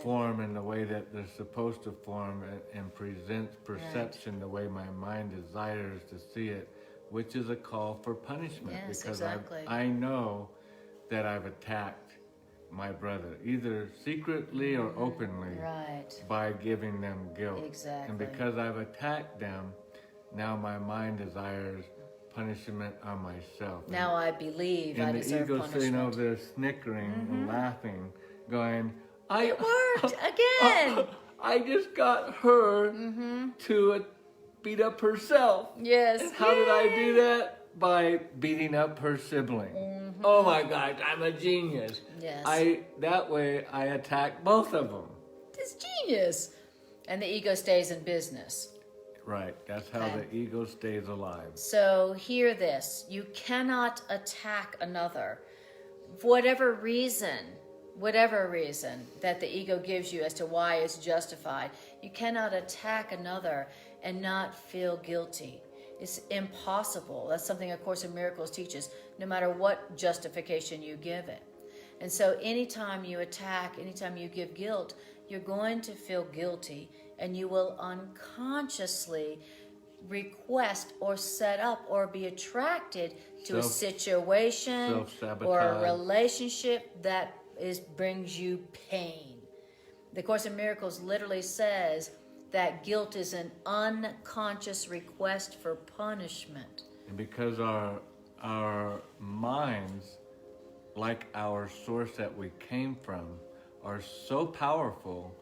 form in the way that they're supposed to form, and presents perception the way my mind desires to see it, which is a call for punishment. Yes, because exactly. I know that I've attacked my brother, either secretly or openly, by giving them guilt. Exactly. And because I've attacked them, now my mind desires punishment on myself. Now I believe I deserve punishment. And the ego's sitting over there snickering and laughing, going, it worked again. I just got her to beat up herself. Yes. And how did I do that? By beating up her sibling. Oh my gosh, I'm a genius. Yes. That way I attack both of them. It's genius. And the ego stays in business. Right, that's how the ego stays alive. So hear this, you cannot attack another. For whatever reason that the ego gives you as to why it's justified, you cannot attack another and not feel guilty. It's impossible. That's something A Course in Miracles teaches, no matter what justification you give it. And so anytime you attack, anytime you give guilt, you're going to feel guilty, and you will unconsciously request or set up or be attracted to a situation or a relationship that brings you pain. The Course in Miracles literally says that guilt is an unconscious request for punishment. And because our minds, like our source that we came from, are so powerful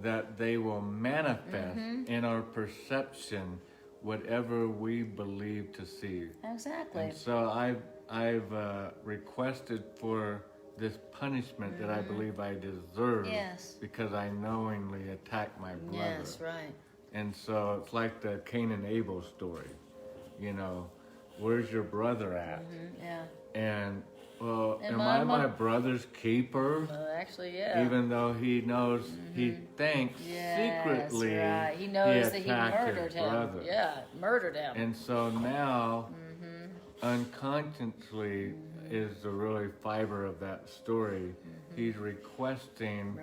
that they will manifest in our perception whatever we believe to see. Exactly. And so I've requested for this punishment that I believe I deserve because I knowingly attacked my brother. Yes, right. And so it's like the Cain and Abel story. Where's your brother at? Yeah. And am I my brother's keeper? Actually, yeah. Even though he knows, he thinks secretly he knows that he attacked murdered his him. brother. Yeah, murdered him. And so now, unconsciously, is the really fiber of that story. He's requesting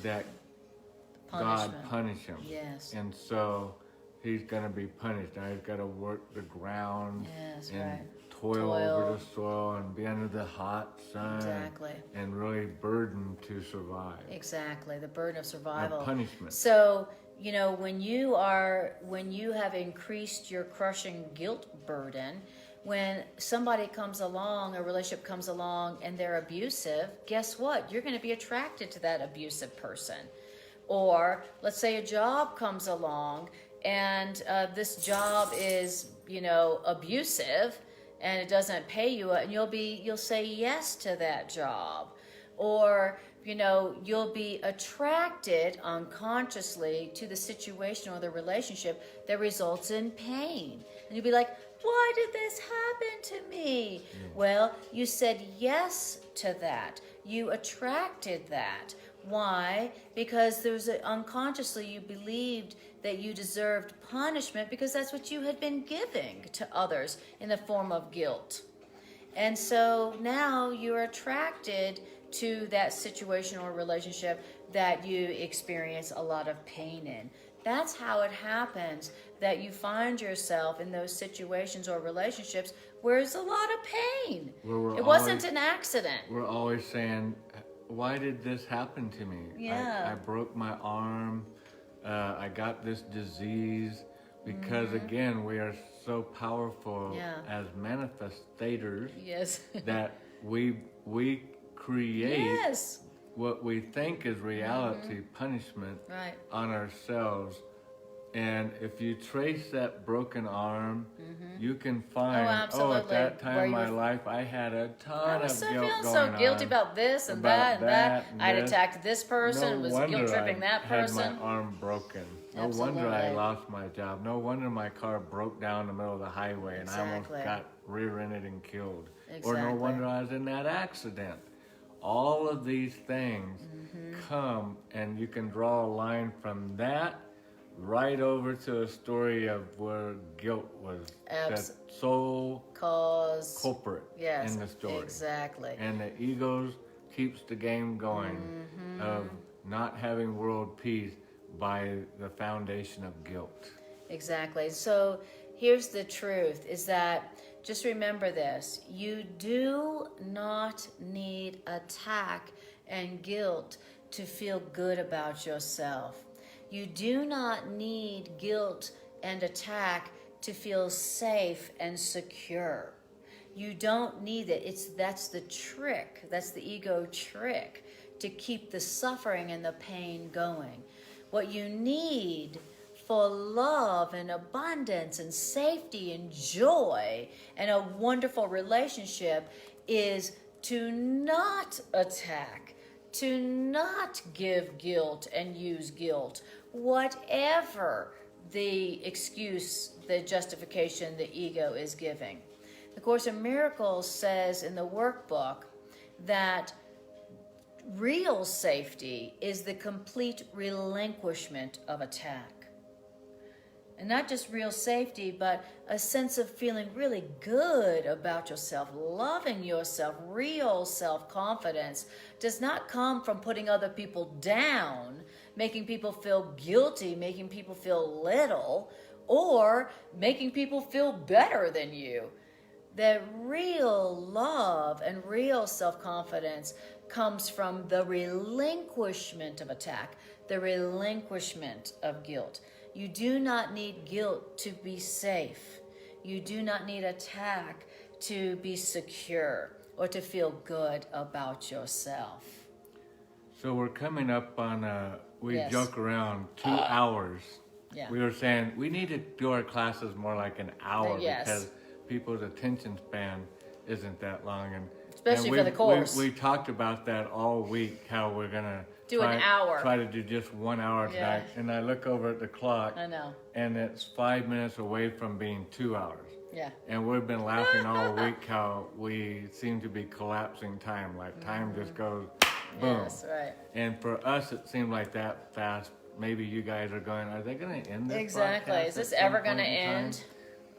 that God punish him. Yes. And so he's going to be punished. Now he's got to work the ground and toil over the soil and be under the hot sun and really burdened to survive. Exactly, the burden of survival. Punishment. So, when you have increased your crushing guilt burden, when somebody comes along, a relationship comes along and they're abusive, guess what? You're going to be attracted to that abusive person. Or let's say a job comes along and this job is, abusive, and it doesn't pay you, and you'll say yes to that job. Or, you'll be attracted unconsciously to the situation or the relationship that results in pain. And you'll be like, why did this happen to me? Well, you said yes to that. You attracted that. Why? Because unconsciously you believed that you deserved punishment because that's what you had been giving to others in the form of guilt. And so now you're attracted to that situation or relationship that you experience a lot of pain in. That's how it happens that you find yourself in those situations or relationships where there's a lot of pain. It wasn't an accident. We're always saying, why did this happen to me? Yeah. I broke my arm. I got this disease. Because again, we are so powerful as manifestators that we create what we think is reality, punishment Right. on ourselves. And if you trace that broken arm, you can find, absolutely. at that time Where in my you- life, I had a I ton was of so guilt feeling going so guilty on. about this and about that and that. and I'd this. attacked this person, was wonder guilt tripping I that person. had my arm broken. No wonder I Absolutely. lost my job. No wonder my car broke down in the middle of the highway and I almost Exactly. got rear-ended and killed. Or no Exactly. wonder I was in that accident. All of these things come, and you can draw a line from that right over to a story of where guilt was the sole Cause. culprit Yes. in the story. Exactly. And the egos keeps the game going of not having world peace by the foundation of guilt. Exactly. So here's the truth is that just remember this. You do not need attack and guilt to feel good about yourself. You do not need guilt and attack to feel safe and secure. You don't need it. That's the trick. That's the ego trick to keep the suffering and the pain going. What you need for love and abundance and safety and joy and a wonderful relationship is to not attack, to not give guilt and use guilt, whatever the excuse, the justification the ego is giving. The Course in Miracles says in the workbook that real safety is the complete relinquishment of attack. And not just real safety, but a sense of feeling really good about yourself, loving yourself. Real self-confidence does not come from putting other people down, making people feel guilty, making people feel little, or making people feel better than you. The real love and real self-confidence comes from the relinquishment of attack, the relinquishment of guilt. You do not need guilt to be safe. You do not need attack to be secure or to feel good about yourself. So we're coming up on, we Yes. joke around 2 hours. Yeah. We were saying we need to do our classes more like an hour Yes. because people's attention span isn't that long. Especially for the course. We talked about that all week, how we're going to Do an hour. Try to do just 1 hour tonight. Yeah. And I look over at the clock. I know. And it's 5 minutes away from being 2 hours. Yeah. And we've been laughing all week how we seem to be collapsing time. Like time just goes boom. Yes, right. And for us, it seemed like that fast. Maybe you guys are going, are they going to end this Exactly. broadcast Is this at some ever going to point in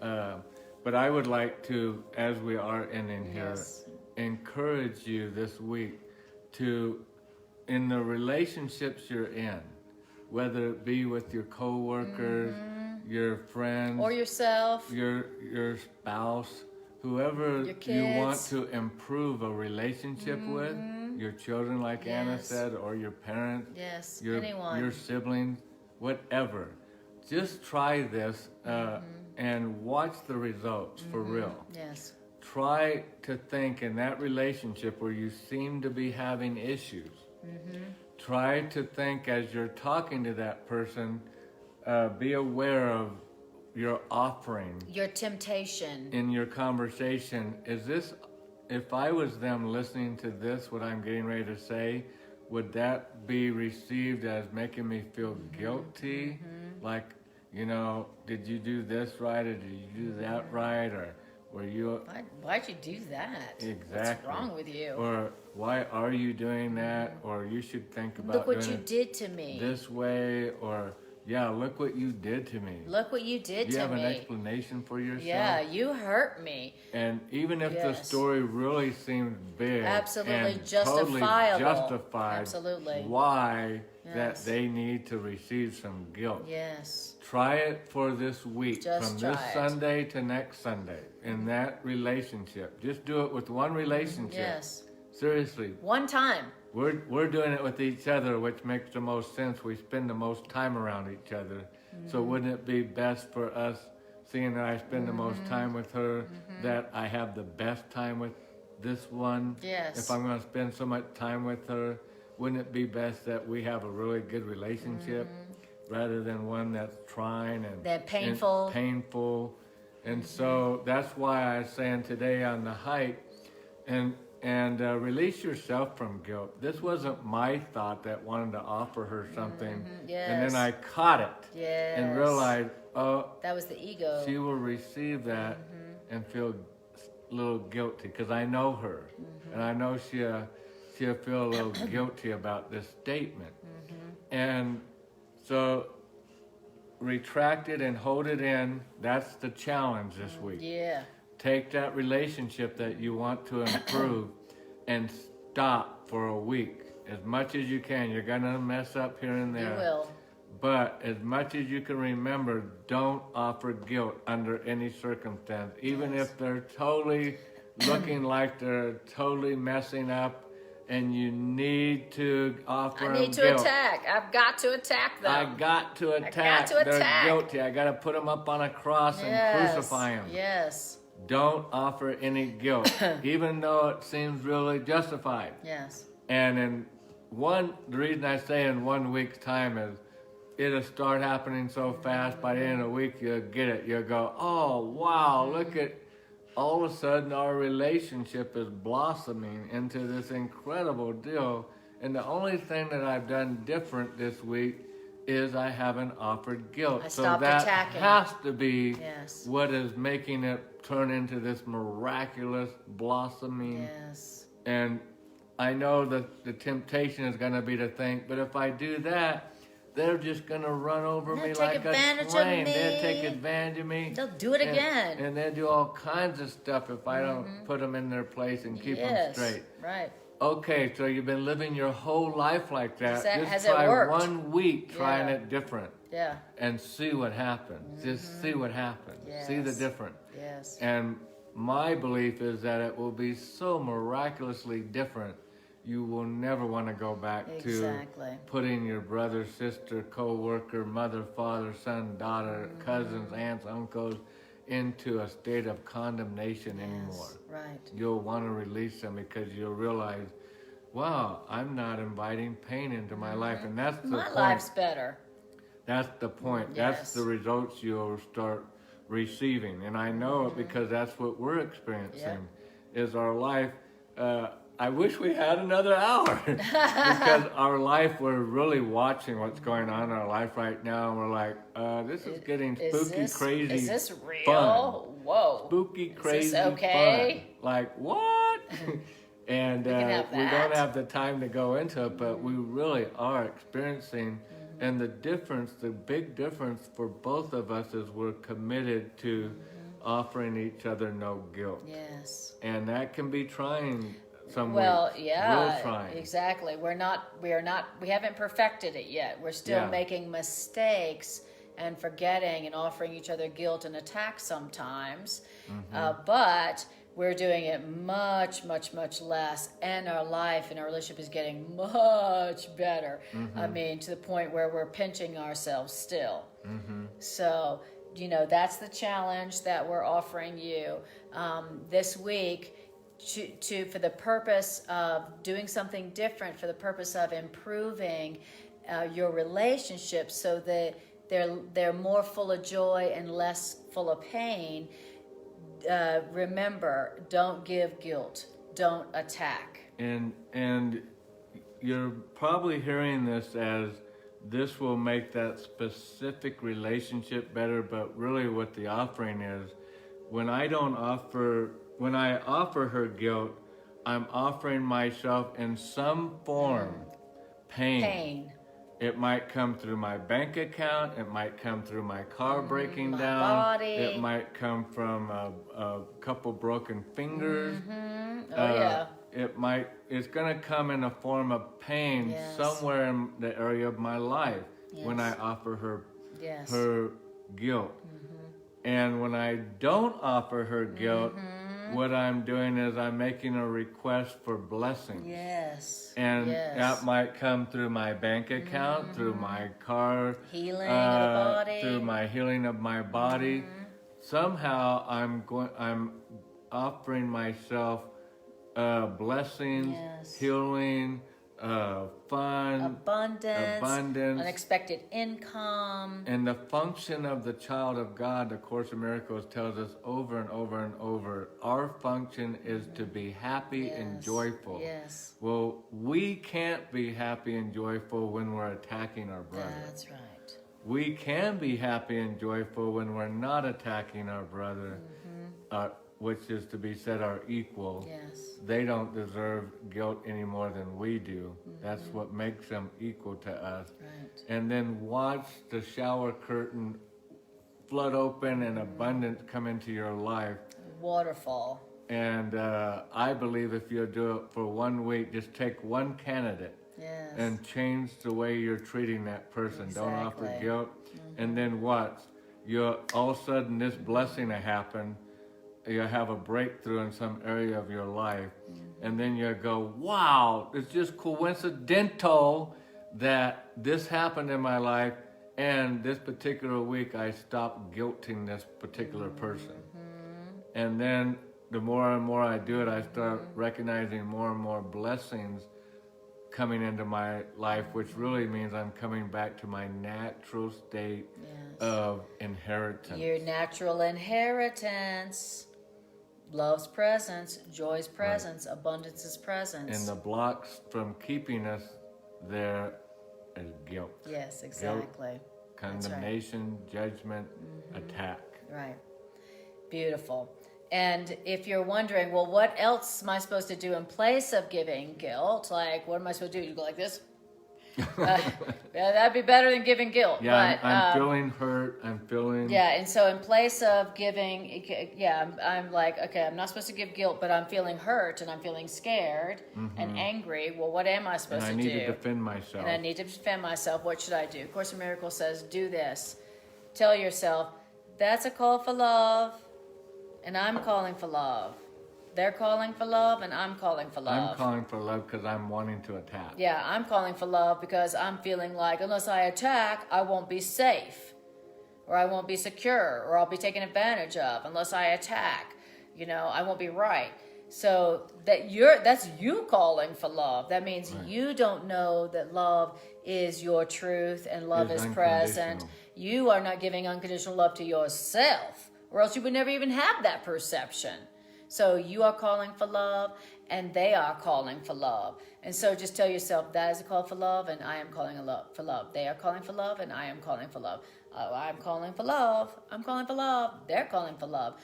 time? end? But I would like to, as we are ending here, Yes. encourage you this week to, in the relationships you're in, whether it be with your coworkers, your friends, Or yourself. your spouse, whoever Your you want kids. to improve a relationship with, your children, like Anna Yes. said, or your parents, Yes, your anyone. siblings, whatever. Just try this and watch the results for real. Yes. Try to think in that relationship where you seem to be having issues. Try to think as you're talking to that person, be aware of your offering Your temptation. in your conversation. Is this, if I was them listening to this, what I'm getting ready to say, would that be received as making me feel guilty? Like, did you do this right or did you do that right? Or were you... Why'd you do that? Exactly. What's wrong with you? Or why are you doing that? Or you should think about Look what doing you it did to me. this way. Or, yeah, look what you did to me. Look what you did Do you to have me. an explanation for yourself? Yeah, you hurt me. And even if the Yes. story really seems big Absolutely and justifiable. totally justified, Absolutely. why that Yes. they need to receive some guilt. Yes. Try it for this week, Just from try this it. Sunday to next Sunday, in that relationship. Just do it with one relationship. Yes. Seriously, One time. we're doing it with each other, which makes the most sense. We spend the most time around each other. So wouldn't it be best for us, seeing that I spend the most time with her, that I have the best time with this one? Yes. If I'm going to spend so much time with her, wouldn't it be best that we have a really good relationship rather than one that's trying and that painful. and painful. And so that's why I'm saying today on the hike, and release yourself from guilt. This wasn't my thought that wanted to offer her something, Yes. and then I caught it and Yes. realized, oh, That was the ego. she will receive that and feel a little guilty because I know her, and I know she'll feel a little guilty about this statement. And so retract it and hold it in. That's the challenge this week. Yeah. Take that relationship that you want to improve and stop for a week. As much as you can. You're going to mess up here and there. You will. But as much as you can remember, don't offer guilt under any circumstance. Even if they're totally looking like they're totally messing up and you need to offer I need to guilt. attack. I've got to attack them. I got to attack. to They're attack. guilty. I got to put them up on a cross and crucify them. Yes. Don't offer any guilt, even though it seems really justified. Yes. And the reason I say in 1 week's time is it'll start happening so fast. By the end of the week, you'll get it. You'll go, oh, wow, look at, all of a sudden our relationship is blossoming into this incredible deal. And the only thing that I've done different this week is I haven't offered guilt. I So stopped that attacking. has to be Yes. what is making it turn into this miraculous blossoming. Yes. And I know that the temptation is going to be to think, but if I do that, they're just going to run over They'll me take like a advantage of train. me. They'll take advantage of me. They'll do it again. And they'll do all kinds of stuff if I don't put them in their place and keep them Yes. straight. Right. Okay, so you've been living your whole life like that. Has Just it try worked? 1 week trying Yeah. it different Yeah. and see what happens. Just see what happens. See the Yes. difference. Yes. And my belief is that it will be so miraculously different. You will never want to go back Exactly. to putting your brother, sister, co-worker, mother, father, son, daughter, cousins, aunts, uncles into a state of condemnation anymore. Right. You'll want to release them because you'll realize, wow, I'm not inviting pain into my life. And that's the My point. life's better. That's the point. Yes. That's the results you'll start receiving. And I know it because that's what we're experiencing, is our life. I wish we had another hour because our life, we're really watching what's going on in our life right now. And we're like, this is getting spooky, crazy. Is this real? Fun. Whoa. Spooky, crazy, this okay? fun. Like, what? And We can have we don't that. have the time to go into it, but we really are experiencing. And the difference, the big difference for both of us is we're committed to offering each other no guilt. Yes. And that can be trying some Well, weeks. yeah, Real trying. exactly. We haven't perfected it yet. We're still Yeah. making mistakes and forgetting and offering each other guilt and attack sometimes. But we're doing it much, much, much less. And our life and our relationship is getting much better. I mean, to the point where we're pinching ourselves still. So, that's the challenge that we're offering you this week. For the purpose of doing something different, for the purpose of improving your relationships, so that they're more full of joy and less full of pain. Remember, don't give guilt. Don't attack. And you're probably hearing this as this will make that specific relationship better, but really what the offering is, when I offer her guilt, I'm offering myself in some form pain. It might come through my bank account. It might come through my car breaking my down. body. It might come from a couple broken fingers. It's going to come in a form of pain somewhere in the area of my life when I offer her her guilt. And when I don't offer her guilt, what I'm doing is I'm making a request for blessings. Yes. And that might come through my bank account, through my car, Healing of the body. through my healing of my body. Somehow I'm offering myself blessings, healing, fun, abundance, unexpected income. And the function of the child of God, the Course of Miracles tells us over and over and over, our function is to be happy and joyful. Yes. Well, we can't be happy and joyful when we're attacking our brother. That's right. We can be happy and joyful when we're not attacking our brother, which is to be said our equal. Yes. They don't deserve guilt any more than we do. That's what makes them equal to us. Right. And then watch the shower curtain flood open and abundance come into your life. Waterfall. And I believe if you do it for 1 week, just take one candidate. Yes. And change the way you're treating that person. Exactly. Don't offer guilt. And then what? You'll all of a sudden this blessing will happen. You'll have a breakthrough in some area of your life. And then you'll go, wow, it's just coincidental that this happened in my life. And this particular week I stopped guilting this particular person. And then the more and more I do it, I start recognizing more and more blessings coming into my life, which really means I'm coming back to my natural state of inheritance. Your natural inheritance. Love's presence, joy's presence, abundance's presence. And the blocks from keeping us there is guilt. Yes, exactly. Guilt, condemnation, judgment, attack. Right. Beautiful. And if you're wondering, well, what else am I supposed to do in place of giving guilt? Like, what am I supposed to do? You go like this? Yeah, that'd be better than giving guilt. Yeah, but, I'm feeling hurt. I'm feeling... Yeah, and so in place of giving, I'm like, okay, I'm not supposed to give guilt, but I'm feeling hurt and I'm feeling scared and angry. Well, what am I supposed to do? And I need to defend myself. And I need to defend myself. What should I do? Course in Miracles says, do this. Tell yourself, that's a call for love. And I'm calling for love. They're calling for love, and I'm calling for love. I'm calling for love because I'm wanting to attack. Yeah, I'm calling for love because I'm feeling like unless I attack, I won't be safe. Or I won't be secure. Or I'll be taken advantage of. Unless I attack, I won't be right. So that's you calling for love. That means you don't know that love is your truth and love is present. You are not giving unconditional love to yourself. Or else you would never even have that perception. So you are calling for love, and they are calling for love. And so just tell yourself, that is a call for love, and I am calling for love. They are calling for love, and I am calling for love. I'm calling for love. I'm calling for love. They're calling for love.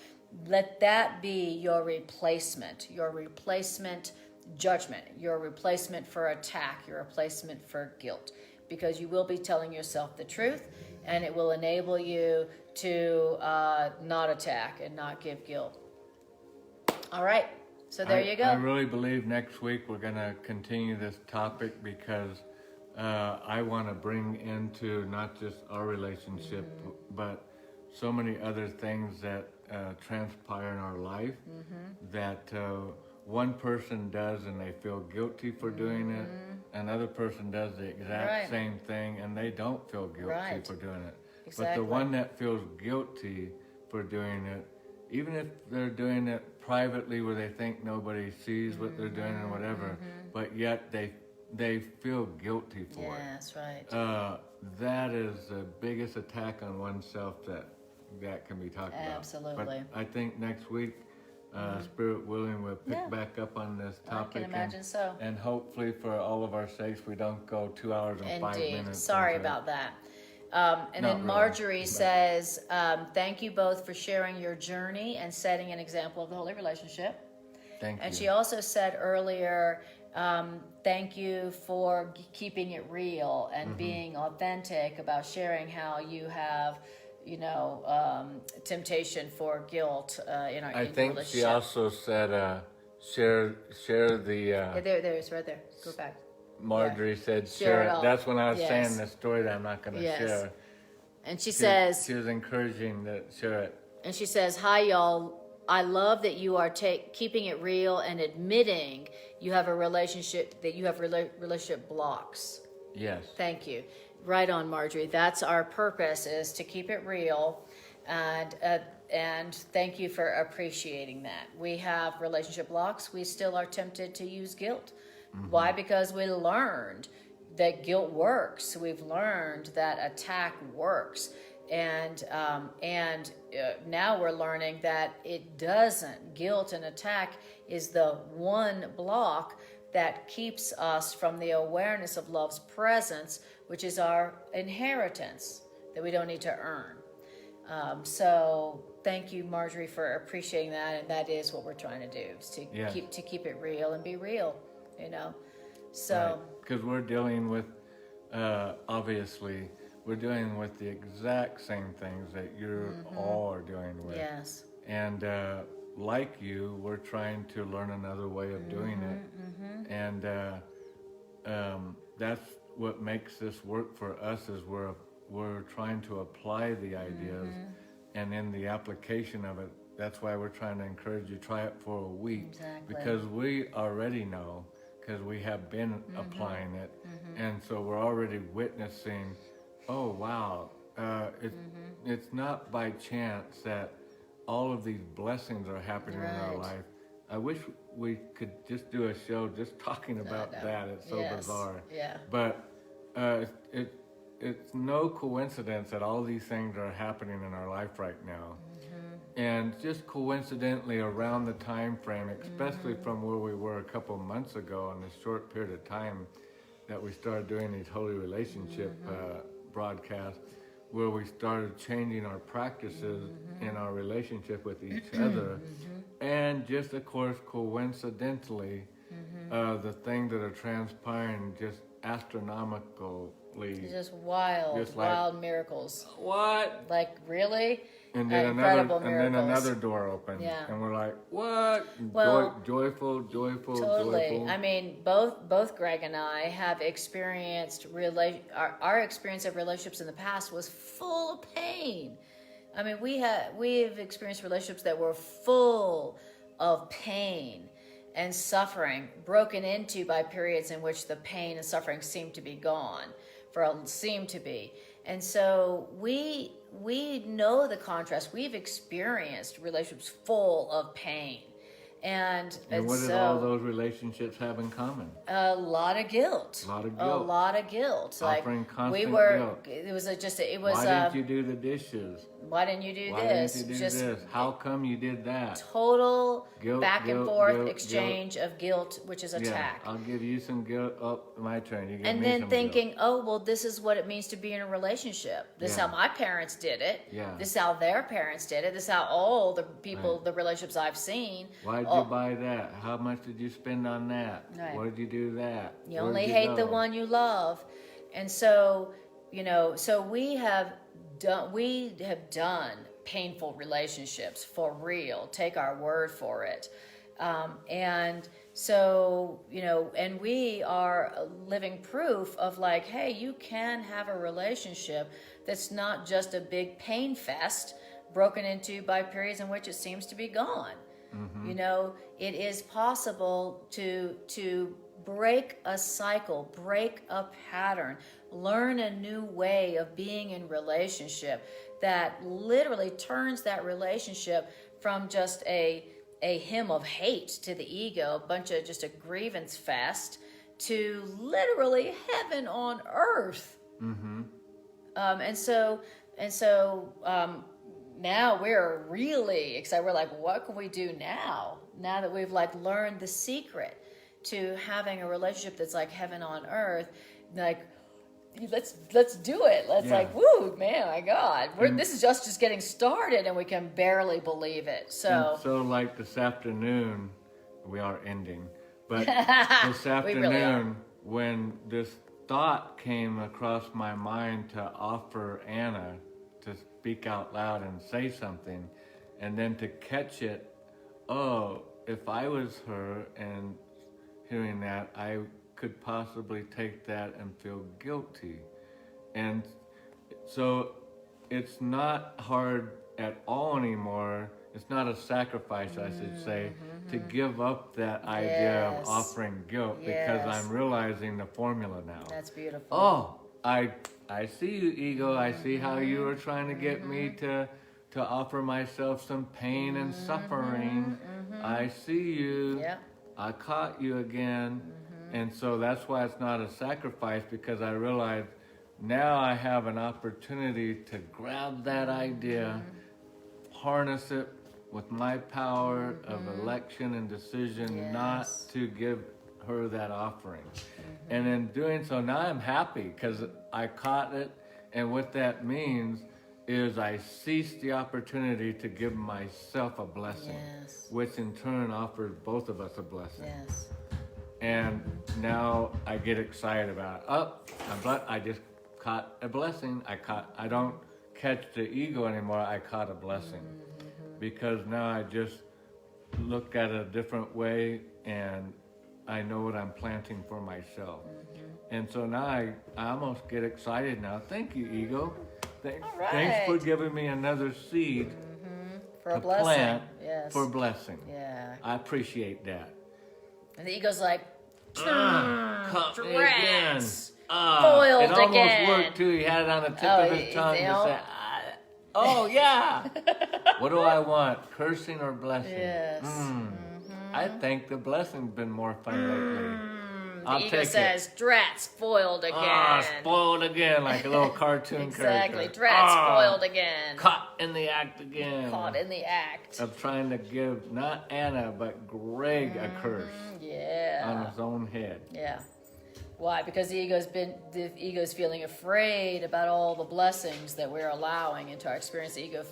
Let that be your replacement judgment, your replacement for attack, your replacement for guilt. Because you will be telling yourself the truth, and it will enable you to not attack and not give guilt. All right, so there you go. I really believe next week we're going to continue this topic because I want to bring into not just our relationship, but so many other things that transpire in our life that one person does and they feel guilty for doing it. Another person does the exact same thing and they don't feel guilty for doing it. Exactly. But the one that feels guilty for doing it, even if they're doing it privately where they think nobody sees what they're doing or whatever, but yet they feel guilty for it. Yeah, that's right. That is the biggest attack on oneself that can be talked about. Absolutely. But I think next week, Spirit willing, we'll pick back up on this topic. I can imagine so. And hopefully for all of our sakes, we don't go 2 hours and 5 minutes. Sorry about that. Then Marjorie says, thank you both for sharing your journey and setting an example of the holy relationship. Thank you. And she also said earlier, thank you for keeping it real and being authentic about sharing how you have, temptation for guilt in our I think relationship. she also said, share the... Yeah, there, it's right there. Go back. Marjorie said share it. That's when I was saying the story that I'm not going to share. And she says... She was encouraging to share it. And she says, hi, y'all. I love that you are keeping it real and admitting you have a relationship, that you have relationship blocks. Yes. Thank you. Right on, Marjorie. That's our purpose, is to keep it real. And thank you for appreciating that. We have relationship blocks. We still are tempted to use guilt Why? Because we learned that guilt works. We've learned that attack works. And now we're learning that it doesn't. Guilt and attack is the one block that keeps us from the awareness of love's presence, which is our inheritance that we don't need to earn. So thank you, Marjorie, for appreciating that, and that is what we're trying to do, is to keep it real and be real, So because we're dealing with obviously we're dealing with the exact same things that you're all are dealing with. Yes. And like you, we're trying to learn another way of doing it. And that's what makes this work for us, is we're trying to apply the ideas, and in the application of it, that's why we're trying to encourage you, try it for a week. Exactly. Because we already know, because we have been applying it, and so we're already witnessing, oh wow, it's not by chance that all of these blessings are happening in our life. I wish we could just do a show just talking about that. It's so bizarre. Yeah. But it's no coincidence that all these things are happening in our life right now. And just coincidentally around the time frame, especially from where we were a couple months ago, in this short period of time that we started doing these holy relationship broadcasts, where we started changing our practices in our relationship with each other. And just, of course, coincidentally, the things that are transpiring just astronomically. Just wild miracles. What? Like, really? And then incredible miracles. And then another door opens. Yeah. And we're like, what? Well, joyful. Totally. I mean, both Greg and I have experienced our experience of relationships in the past was full of pain. I mean, we've experienced relationships that were full of pain and suffering, broken into by periods in which the pain and suffering seemed to be gone, And so we know the contrast. We've experienced relationships full of pain. And what did all those relationships have in common? A lot of guilt. A lot of guilt. Offering constant guilt. Why didn't you do the dishes? Why didn't you do Why this? didn't you do this? How come you did that? Total Guilt, back and guilt, forth guilt, exchange of guilt, which is attack. I'll give you some guilt. Oh, my turn. You give And me then some thinking, guilt. oh, well, this is what it means to be in a relationship. This is how my parents did it. Yeah. This is how their parents did it. This is how all the people, the relationships I've seen. Why'd you buy that? How much did you spend on that? Right. Why did you do that? You only hate the one you love. And so, so we have done painful relationships for real. Take our word for it. And so, and we are living proof of like, hey, you can have a relationship that's not just a big pain fest broken into by periods in which it seems to be gone. It is possible to break a cycle, break a pattern, learn a new way of being in relationship that literally turns that relationship from just a hymn of hate to the ego, just a grievance fest, to literally heaven on earth. And so now we're really excited. We're like, what can we do now? Now that we've learned the secret to having a relationship that's like heaven on earth, let's do it. Woo, man, my God, this is just getting started, and we can barely believe it. So like this afternoon, we are ending, but this afternoon, really when this thought came across my mind to offer Anna to speak out loud and say something, and then to catch it, oh, if I was her and hearing that, I could possibly take that and feel guilty. And so it's not hard at all anymore. It's not a sacrifice, I should say, to give up that idea of offering guilt, because I'm realizing the formula now. That's beautiful. Oh, I see you, ego. I see how you are trying to get me to offer myself some pain and suffering. I see you. Yeah. I caught you again. And so that's why it's not a sacrifice, because I realize now I have an opportunity to grab that idea, harness it with my power of election and decision, not to give her that offering. And in doing so, now I'm happy because I caught it. And what that means is I ceased the opportunity to give myself a blessing, which in turn offers both of us a blessing. And now I get excited about it. I just caught a blessing. I don't catch the ego anymore. I caught a blessing. Because now I just look at it a different way, and I know what I'm planting for myself. And so now I almost get excited now. Thank you, ego. Thanks for giving me another seed For a to blessing. plant Yes. for blessing. Yeah. I appreciate that. And the ego's like, Caught me again. Drats. Foiled it almost again. worked too. He had it on the tip of his tongue to say, oh yeah. What do I want? Cursing or blessing? Yes. I think the blessing's been more fun lately. The ego says, drats, foiled again. Spoiled again, like a little cartoon Exactly. character. Drats, foiled again. Caught in the act again. Caught in the act. Of trying to give not Anna, but Greg a curse on his own head. Yeah. Why? Because the ego's feeling afraid about all the blessings that we're allowing into our experience. The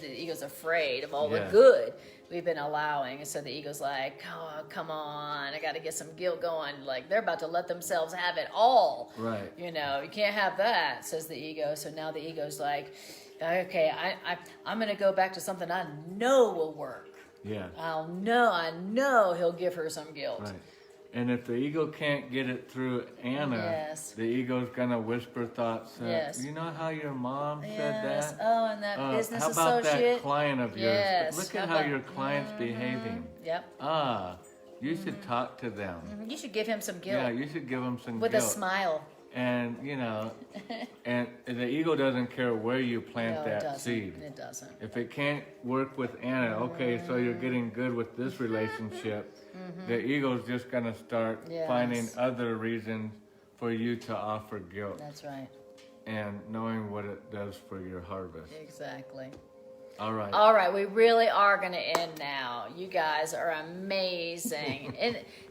ego's afraid of all the good we've been allowing. And so the ego's like, oh, come on, I got to get some guilt going. Like they're about to let themselves have it all. Right. You know, you can't have that, says the ego. So now the ego's like, okay, I'm going to go back to something I know will work. Yeah. I know he'll give her some guilt. Right. And if the ego can't get it through Anna, the ego's gonna whisper thoughts. You know how your mom said that? Oh, and that business how about associate. that client of yours? Yes. Look at how your client's behaving. Yep. You should talk to them. You should give him some guilt. Yeah, you should give him some with guilt. a smile. And you know, and the ego doesn't care where you plant that seed. It doesn't. If it can't work with Anna, okay, so you're getting good with this relationship. The ego's just gonna start finding other reasons for you to offer guilt. That's right. And knowing what it does for your harvest. Exactly. All right. All right, we really are going to end now. You guys are amazing.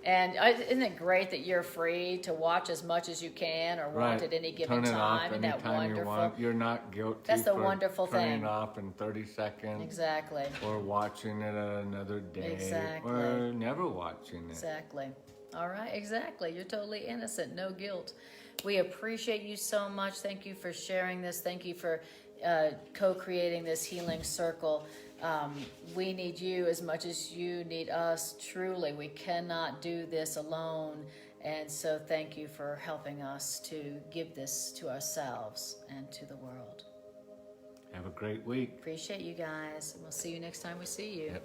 and isn't it great that you're free to watch as much as you can or want at any given Turn it time? off And that anytime wonderful. you want. You're not guilty That's the for wonderful turning thing. it off in 30 seconds. Exactly. Or watching it another day. Exactly. Or never watching it. Exactly. All right, exactly. You're totally innocent, no guilt. We appreciate you so much. Thank you for sharing this. Thank you for co-creating this healing circle. We need you as much as you need us. Truly, we cannot do this alone. And so thank you for helping us to give this to ourselves and to the world. Have a great week. Appreciate you guys. We'll see you next time we see you. Yep.